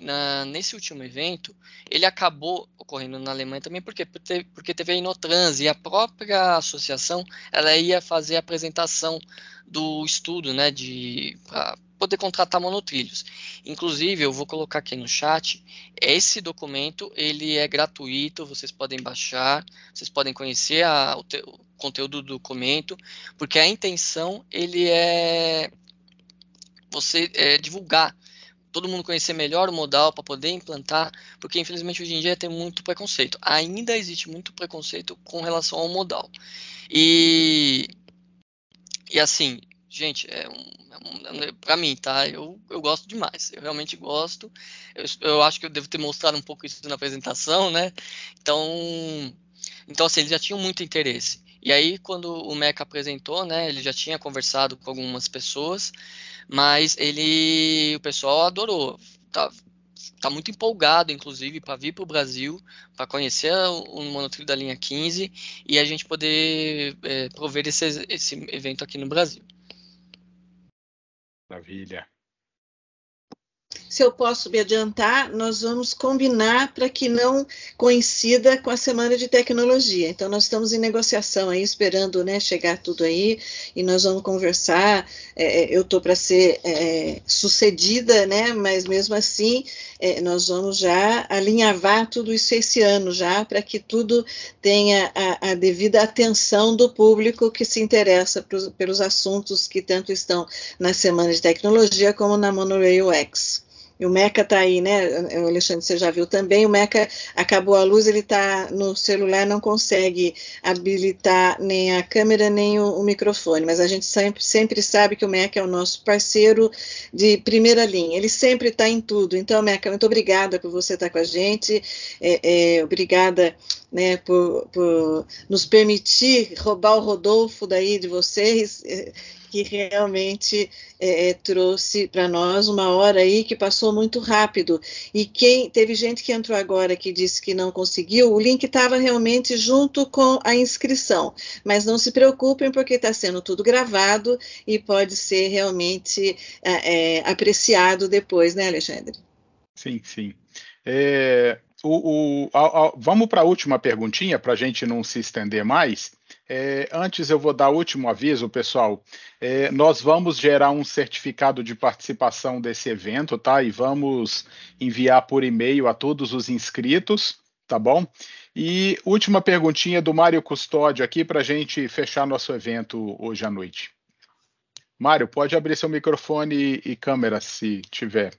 nesse último evento, ele acabou ocorrendo na Alemanha também, porque teve a Inotrans e a própria associação, ela ia fazer a apresentação do estudo, né, para poder contratar monotrilhos. Inclusive, eu vou colocar aqui no chat, esse documento, ele é gratuito, vocês podem baixar, vocês podem conhecer o conteúdo do documento, porque a intenção, ele é você divulgar, todo mundo conhecer melhor o modal para poder implantar, porque infelizmente hoje em dia tem muito preconceito, ainda existe muito preconceito com relação ao modal. E assim, gente, para mim, tá? Eu gosto demais, eu realmente gosto. Eu acho que eu devo ter mostrado um pouco isso na apresentação, né? Então assim, eles já tinham muito interesse. E aí, quando o Meca apresentou, né, ele já tinha conversado com algumas pessoas, mas o pessoal adorou. Tá muito empolgado, inclusive, para vir para o Brasil, para conhecer o monotrilho da linha 15 e a gente poder prover esse evento aqui no Brasil. Maravilha. Se eu posso me adiantar, nós vamos combinar para que não coincida com a Semana de Tecnologia. Então, nós estamos em negociação aí, esperando, né, chegar tudo aí, e nós vamos conversar. Eu estou para ser sucedida, né, mas mesmo assim, nós vamos já alinhavar tudo isso esse ano já, para que tudo tenha a devida atenção do público que se interessa pelos assuntos que tanto estão na Semana de Tecnologia como na Monorail X. E o Meca está aí, né, Alexandre, você já viu também, o Meca acabou a luz, ele está no celular, não consegue habilitar nem a câmera, nem o microfone, mas a gente sempre sabe que o Meca é o nosso parceiro de primeira linha, ele sempre está em tudo. Então, Meca, muito obrigada por você estar com a gente, obrigada, né, por nos permitir roubar o Rodolfo daí de vocês, que realmente trouxe para nós uma hora aí que passou muito rápido. E teve gente que entrou agora que disse que não conseguiu, o link estava realmente junto com a inscrição. Mas não se preocupem, porque está sendo tudo gravado e pode ser realmente apreciado depois, né, Alexandre? Sim, sim. Vamos para a última perguntinha, para a gente não se estender mais. Antes eu vou dar o último aviso, pessoal. Nós vamos gerar um certificado de participação desse evento, tá? E vamos enviar por e-mail a todos os inscritos, tá bom? E última perguntinha do Mário Custódio aqui para a gente fechar nosso evento hoje à noite. Mário, pode abrir seu microfone e câmera, se tiver.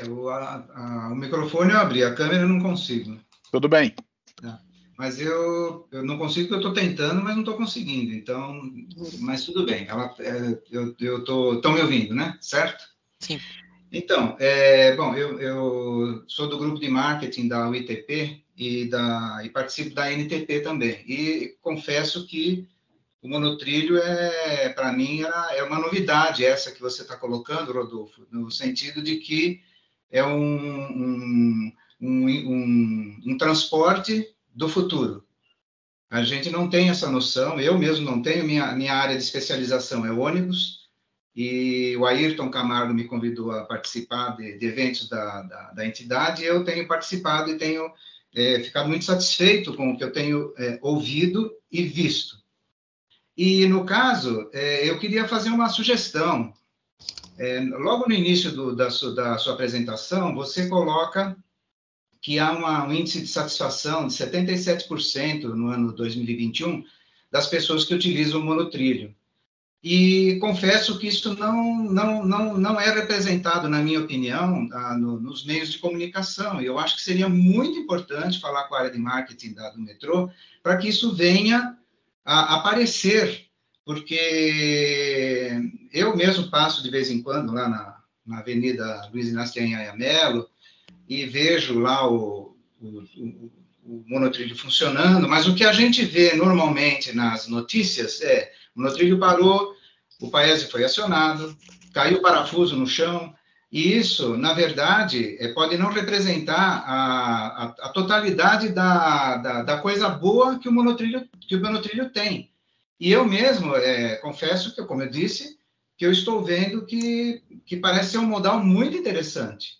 O microfone eu abri, a câmera eu não consigo. Tudo bem. Tá. Mas eu não consigo, porque eu estou tentando, mas não estou conseguindo. Então, mas tudo bem. Estão me ouvindo, né? Certo? Sim. Então, bom, eu sou do grupo de marketing da UITP e participo da NTP também. E confesso que o monotrilho, para mim, é uma novidade essa que você está colocando, Rodolfo, no sentido de que é um transporte do futuro. A gente não tem essa noção, eu mesmo não tenho, minha área de especialização é ônibus, e o Ayrton Camargo me convidou a participar de eventos da entidade, e eu tenho participado e tenho ficado muito satisfeito com o que eu tenho ouvido e visto. E, no caso, eu queria fazer uma sugestão. Logo no início da sua apresentação, você coloca que há um índice de satisfação de 77% no ano 2021 das pessoas que utilizam o monotrilho. E confesso que isso não é representado, na minha opinião, nos meios de comunicação. Eu acho que seria muito importante falar com a área de marketing do metrô para que isso venha a aparecer, porque eu mesmo passo de vez em quando lá na Avenida Luiz Inácio Anhanha Melo e vejo lá o monotrilho funcionando, mas o que a gente vê normalmente nas notícias o monotrilho parou, o Paese foi acionado, caiu o parafuso no chão, e isso, na verdade, pode não representar a totalidade da coisa boa que o monotrilho tem. E eu mesmo confesso que, como eu disse, que eu estou vendo que parece ser um modal muito interessante.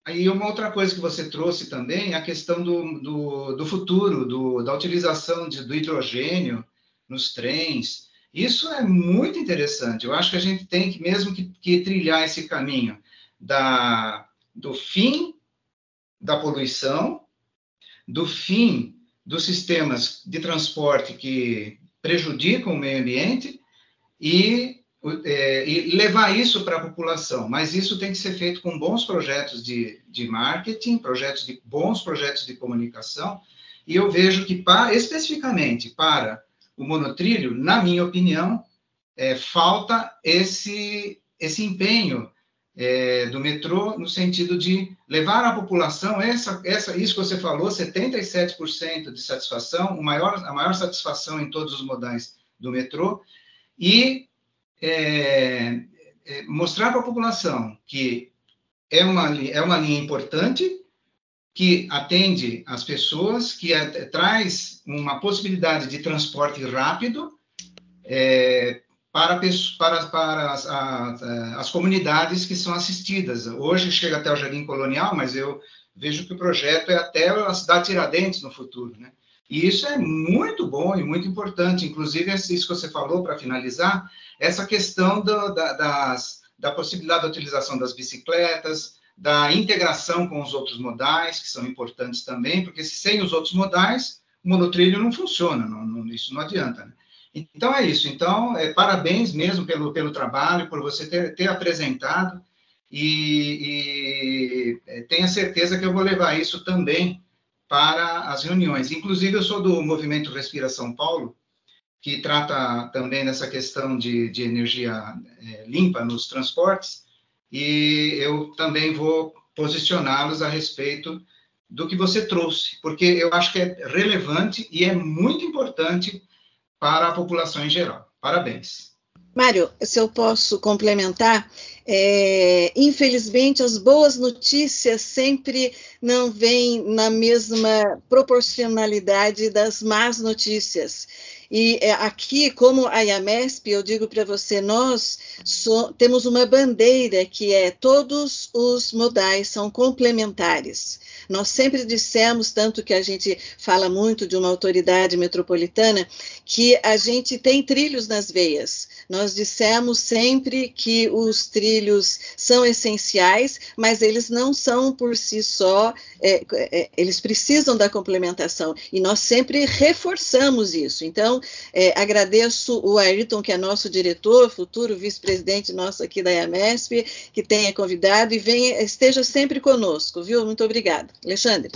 E uma outra coisa que você trouxe também é a questão do futuro, da utilização do hidrogênio nos trens. Isso é muito interessante. Eu acho que a gente tem mesmo que trilhar esse caminho do fim da poluição, do fim dos sistemas de transporte que prejudicam o meio ambiente e levar isso para a população. Mas isso tem que ser feito com bons projetos de marketing, bons projetos de comunicação, e eu vejo que, especificamente para o monotrilho, na minha opinião, falta esse empenho do metrô no sentido de levar à população isso que você falou, 77% de satisfação, a maior satisfação em todos os modais do metrô, e mostrar para a população que é uma linha importante, que atende as pessoas, que traz uma possibilidade de transporte rápido para as comunidades que são assistidas. Hoje chega até o Jardim Colonial, mas eu vejo que o projeto é até a cidade Tiradentes no futuro, né? E isso é muito bom e muito importante. Inclusive, isso que você falou, para finalizar, essa questão da possibilidade da utilização das bicicletas, da integração com os outros modais, que são importantes também, porque sem os outros modais, o monotrilho não funciona, isso não adianta, né? Então, é isso. Então, parabéns mesmo pelo trabalho, por você ter apresentado, e tenha certeza que eu vou levar isso também para as reuniões. Inclusive, eu sou do Movimento Respira São Paulo, que trata também dessa questão de energia limpa nos transportes, e eu também vou posicioná-los a respeito do que você trouxe, porque eu acho que é relevante e é muito importante para a população em geral. Parabéns. Mário, se eu posso complementar, infelizmente as boas notícias sempre não vêm na mesma proporcionalidade das más notícias. E aqui, como a IAMESP, eu digo para você, nós temos uma bandeira que todos os modais são complementares. Nós sempre dissemos, tanto que a gente fala muito de uma autoridade metropolitana, que a gente tem trilhos nas veias. Nós dissemos sempre que os trilhos são essenciais, mas eles não são por si só, eles precisam da complementação, e nós sempre reforçamos isso. Então, agradeço o Ayrton, que é nosso diretor, futuro vice-presidente nosso aqui da IAMESP, que tenha convidado e esteja sempre conosco, viu? Muito obrigada. Alexandre.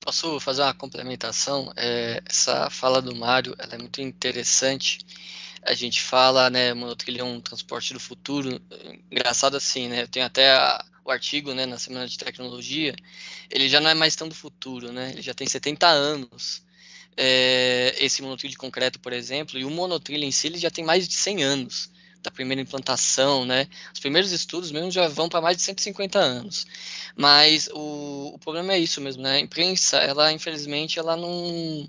Posso fazer uma complementação? Essa fala do Mário, ela é muito interessante. A gente fala, né, monotrilho é um transporte do futuro. Engraçado assim, né? Eu tenho até o artigo, né, na Semana de Tecnologia. Ele já não é mais tão do futuro, né? Ele já tem 70 anos. Esse monotrilho de concreto, por exemplo, e o monotrilho em si ele já tem mais de 100 anos da primeira implantação, né? Os primeiros estudos mesmo já vão para mais de 150 anos. Mas o problema é isso mesmo, né? A imprensa, ela infelizmente, ela não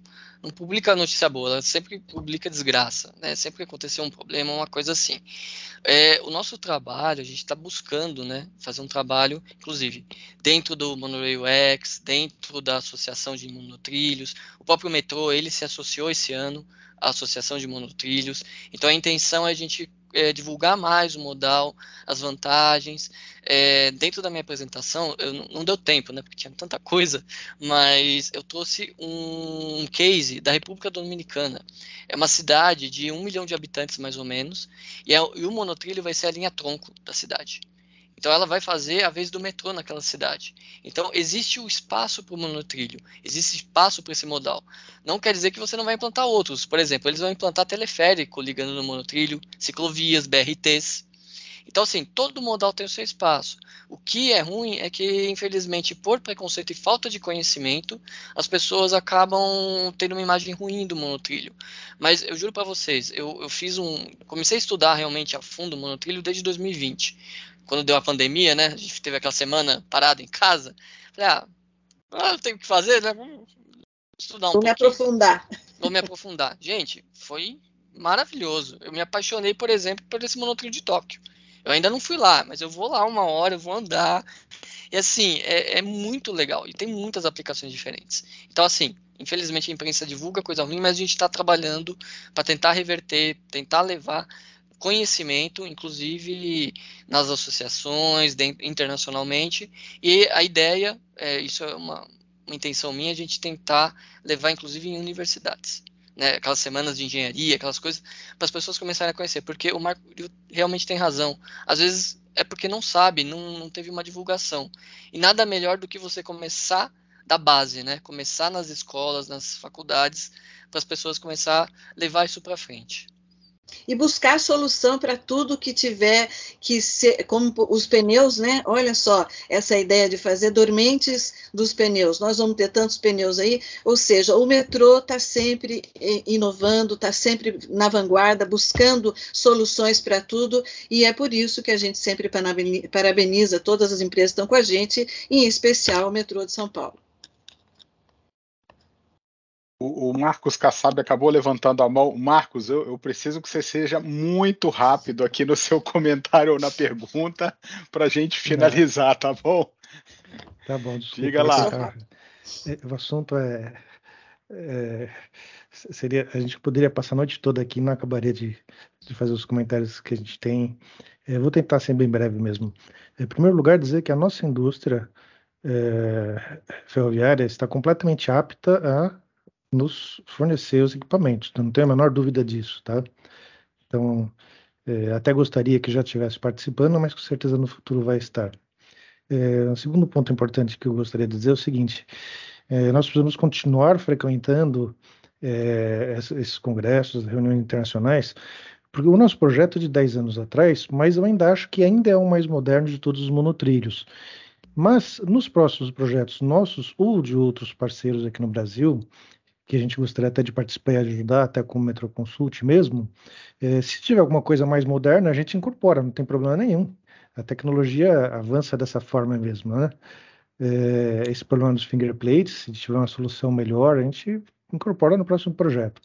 publica notícia boa, ela sempre publica desgraça, né? Sempre que aconteceu um problema, uma coisa assim. O nosso trabalho, a gente está buscando, né, fazer um trabalho, inclusive, dentro do Monorail X, dentro da Associação de Monotrilhos. O próprio metrô, ele se associou esse ano à Associação de Monotrilhos. Então, a intenção é a gente divulgar mais o modal, as vantagens. Dentro da minha apresentação, não deu tempo, né, porque tinha tanta coisa, mas eu trouxe um case da República Dominicana. É uma cidade de 1 milhão de habitantes, mais ou menos, e o monotrilho vai ser a linha tronco da cidade. Então ela vai fazer a vez do metrô naquela cidade. Então existe o espaço para o monotrilho, existe espaço para esse modal. Não quer dizer que você não vai implantar outros. Por exemplo, eles vão implantar teleférico ligando no monotrilho, ciclovias, BRTs. Então, assim, todo modal tem o seu espaço. O que é ruim é que, infelizmente, por preconceito e falta de conhecimento, as pessoas acabam tendo uma imagem ruim do monotrilho. Mas eu juro para vocês, eu comecei a estudar realmente a fundo o monotrilho desde 2020. Quando deu a pandemia, né? A gente teve aquela semana parada em casa. Falei, eu tenho que fazer, né? Vamos estudar um pouquinho. Vou me aprofundar. Gente, foi maravilhoso. Eu me apaixonei, por exemplo, por esse monotrilho de Tóquio. Eu ainda não fui lá, mas eu vou lá uma hora, eu vou andar. E assim, é muito legal. E tem muitas aplicações diferentes. Então, assim, infelizmente a imprensa divulga coisa ruim, mas a gente está trabalhando para tentar reverter, tentar levar conhecimento, inclusive nas associações, internacionalmente. E a ideia, isso é uma intenção minha, a gente tentar levar, inclusive, em universidades. Né, aquelas semanas de engenharia, aquelas coisas, para as pessoas começarem a conhecer, porque o Marco realmente tem razão. Às vezes é porque não sabe, não teve uma divulgação. E nada melhor do que você começar da base, né? Começar nas escolas, nas faculdades, para as pessoas começar a levar isso para frente. E buscar solução para tudo que tiver que ser, como os pneus, né? Olha só, essa ideia de fazer dormentes dos pneus. Nós vamos ter tantos pneus aí, ou seja, o metrô está sempre inovando, está sempre na vanguarda, buscando soluções para tudo, e é por isso que a gente sempre parabeniza todas as empresas que estão com a gente, em especial o metrô de São Paulo. O Marcos Kassab acabou levantando a mão. Marcos, eu preciso que você seja muito rápido aqui no seu comentário ou na pergunta para a gente finalizar, tá bom? Tá bom, desculpa. Diga lá. O assunto seria, a gente poderia passar a noite toda aqui e não acabaria de fazer os comentários que a gente tem. Vou tentar ser bem breve mesmo. Em primeiro lugar, dizer que a nossa indústria ferroviária está completamente apta a nos fornecer os equipamentos, não tenho a menor dúvida disso, tá? Então, até gostaria que já estivesse participando, mas com certeza no futuro vai estar. O segundo ponto importante que eu gostaria de dizer é o seguinte: nós precisamos continuar frequentando esses congressos, reuniões internacionais, porque o nosso projeto é de 10 anos atrás, mas eu ainda acho que ainda é o mais moderno de todos os monotrilhos. Mas nos próximos projetos nossos ou de outros parceiros aqui no Brasil, que a gente gostaria até de participar e ajudar, até com o Metroconsult mesmo, se tiver alguma coisa mais moderna, a gente incorpora, não tem problema nenhum. A tecnologia avança dessa forma mesmo, né? Esse problema dos fingerplates, se tiver uma solução melhor, a gente incorpora no próximo projeto.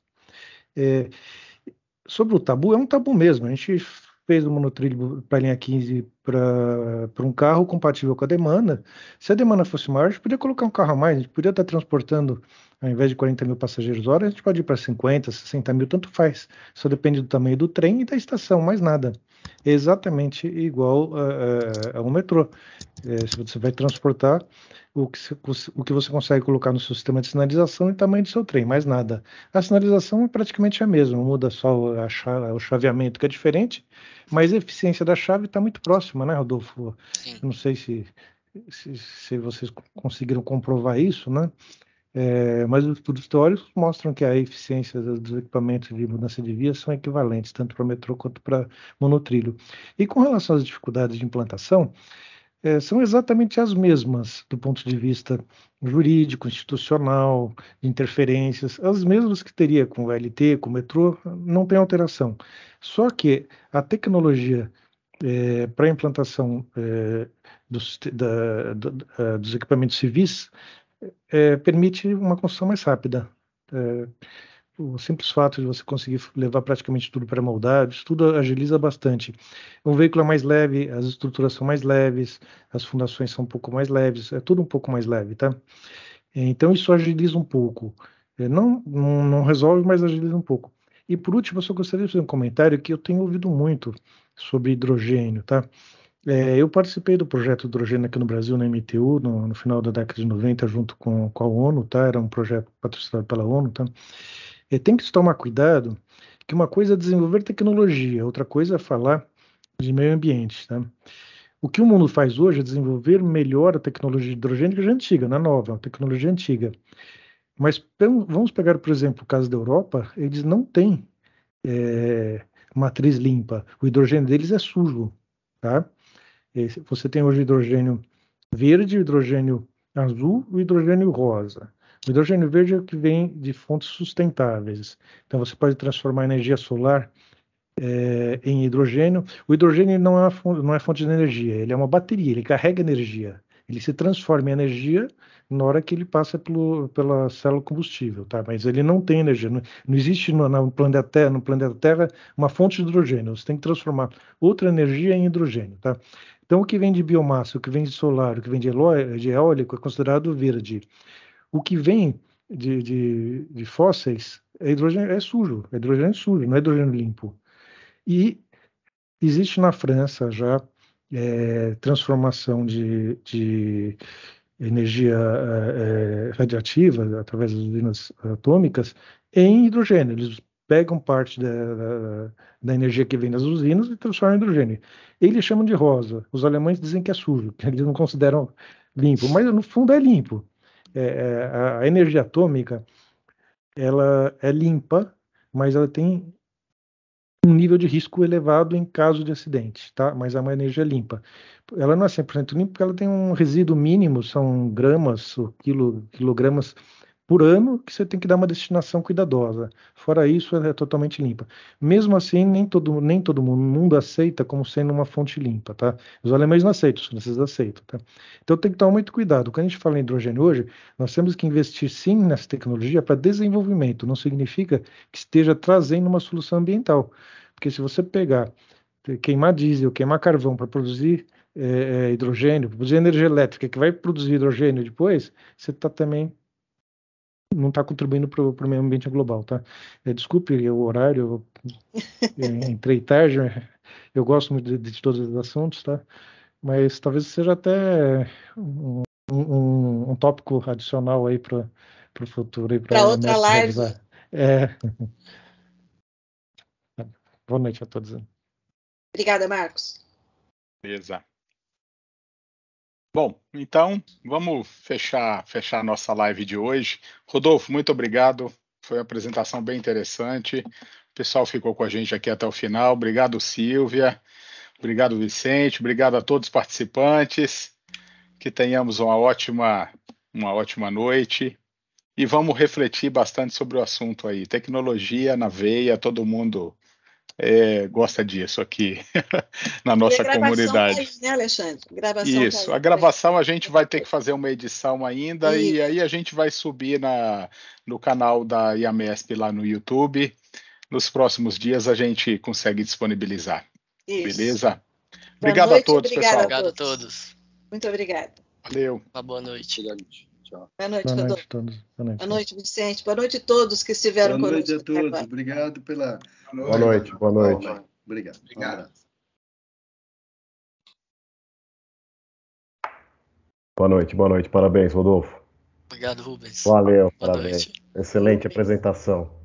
Sobre o tabu, é um tabu mesmo. A gente fez o monotrilho para a linha 15 para um carro compatível com a demanda. Se a demanda fosse maior, a gente podia colocar um carro a mais, a gente podia estar transportando, ao invés de 40 mil passageiros hora, a gente pode ir para 50, 60 mil, tanto faz. Só depende do tamanho do trem e da estação, mais nada. É exatamente igual ao metrô. Se você vai transportar o que você consegue colocar no seu sistema de sinalização e tamanho do seu trem, mais nada. A sinalização é praticamente a mesma, muda só o chaveamento que é diferente, mas a eficiência da chave está muito próxima, né, Rodolfo? Eu não sei se vocês conseguiram comprovar isso, né? Mas os estudos teóricos mostram que a eficiência dos equipamentos de mudança de via são equivalentes, tanto para metrô quanto para monotrilho. E com relação às dificuldades de implantação, são exatamente as mesmas do ponto de vista jurídico, institucional, de interferências, as mesmas que teria com o VLT, com o metrô, não tem alteração. Só que a tecnologia para a implantação dos equipamentos civis permite uma construção mais rápida. O simples fato de você conseguir levar praticamente tudo para moldado, isso tudo agiliza bastante. O veículo é mais leve, as estruturas são mais leves, as fundações são um pouco mais leves, é tudo um pouco mais leve, tá? Então isso agiliza um pouco. Não resolve, mas agiliza um pouco. E por último, eu só gostaria de fazer um comentário que eu tenho ouvido muito sobre hidrogênio, tá? Eu participei do projeto hidrogênio aqui no Brasil, na MTU, no final da década de 90, junto com a ONU, tá? Era um projeto patrocinado pela ONU, tá? Tem que se tomar cuidado, que uma coisa é desenvolver tecnologia, outra coisa é falar de meio ambiente, tá? O que o mundo faz hoje é desenvolver melhor a tecnologia de hidrogênio, que já é antiga, não é nova, é uma tecnologia antiga. Mas vamos pegar, por exemplo, o caso da Europa, eles não têm matriz limpa, o hidrogênio deles é sujo, tá? Você tem hoje hidrogênio verde, hidrogênio azul e hidrogênio rosa. O hidrogênio verde é o que vem de fontes sustentáveis. Então, você pode transformar a energia solar em hidrogênio. O hidrogênio não é fonte de energia, ele é uma bateria, ele carrega energia. Ele se transforma em energia na hora que ele passa pela célula combustível, tá? Mas ele não tem energia. Não existe no planeta Terra uma fonte de hidrogênio. Você tem que transformar outra energia em hidrogênio, tá? Então, o que vem de biomassa, o que vem de solar, o que vem de eólico é considerado verde. O que vem de fósseis é hidrogênio, é sujo, não é hidrogênio limpo. E existe na França já transformação de energia radiativa através das usinas atômicas em hidrogênio. Eles pegam parte da energia que vem das usinas e transformam em hidrogênio. Eles chamam de rosa. Os alemães dizem que é sujo, que eles não consideram limpo, mas no fundo é limpo. A energia atômica ela é limpa, mas ela tem um nível de risco elevado em caso de acidente, tá? Mas é uma energia limpa. Ela não é 100% limpa porque ela tem um resíduo mínimo, são gramas ou quilogramas por ano, que você tem que dar uma destinação cuidadosa. Fora isso, ela é totalmente limpa. Mesmo assim, nem todo mundo aceita como sendo uma fonte limpa, tá? Os alemães não aceitam, os franceses aceitam, tá? Então tem que tomar muito cuidado. Quando a gente fala em hidrogênio hoje, nós temos que investir sim nessa tecnologia para desenvolvimento. Não significa que esteja trazendo uma solução ambiental. Porque se você queimar diesel, queimar carvão para produzir hidrogênio, produzir energia elétrica que vai produzir hidrogênio depois, você também não está contribuindo para o meio ambiente global, tá? Desculpe o horário, eu entrei tarde, eu gosto muito de todos os assuntos, tá? Mas talvez seja até um tópico adicional aí para o futuro. Para outra live. Boa noite a todos. Obrigada, Marcos. Beleza. Bom, então vamos fechar a nossa live de hoje. Rodolfo, muito obrigado. Foi uma apresentação bem interessante. O pessoal ficou com a gente aqui até o final. Obrigado, Silvia. Obrigado, Vicente. Obrigado a todos os participantes. Que tenhamos uma ótima noite. E vamos refletir bastante sobre o assunto aí. Tecnologia na veia, todo mundo gosta disso aqui na nossa comunidade. Tá aí, né, Alexandre? Isso, a gravação a gente vai ter que fazer uma edição ainda e aí a gente vai subir no canal da IAMESP lá no YouTube. Nos próximos dias a gente consegue disponibilizar. Isso. Beleza? Obrigado a todos, pessoal. Obrigado a todos. Muito obrigado. Valeu. Uma boa noite. Tchau. Boa noite, Rodolfo. Boa noite, Boa noite, Vicente. Boa noite a todos que estiveram conosco. Boa noite a todos. Obrigado pela... Boa noite. Obrigado. Boa noite. Parabéns, Rodolfo. Obrigado, Rubens. Valeu, Boa parabéns. noite. Excelente apresentação.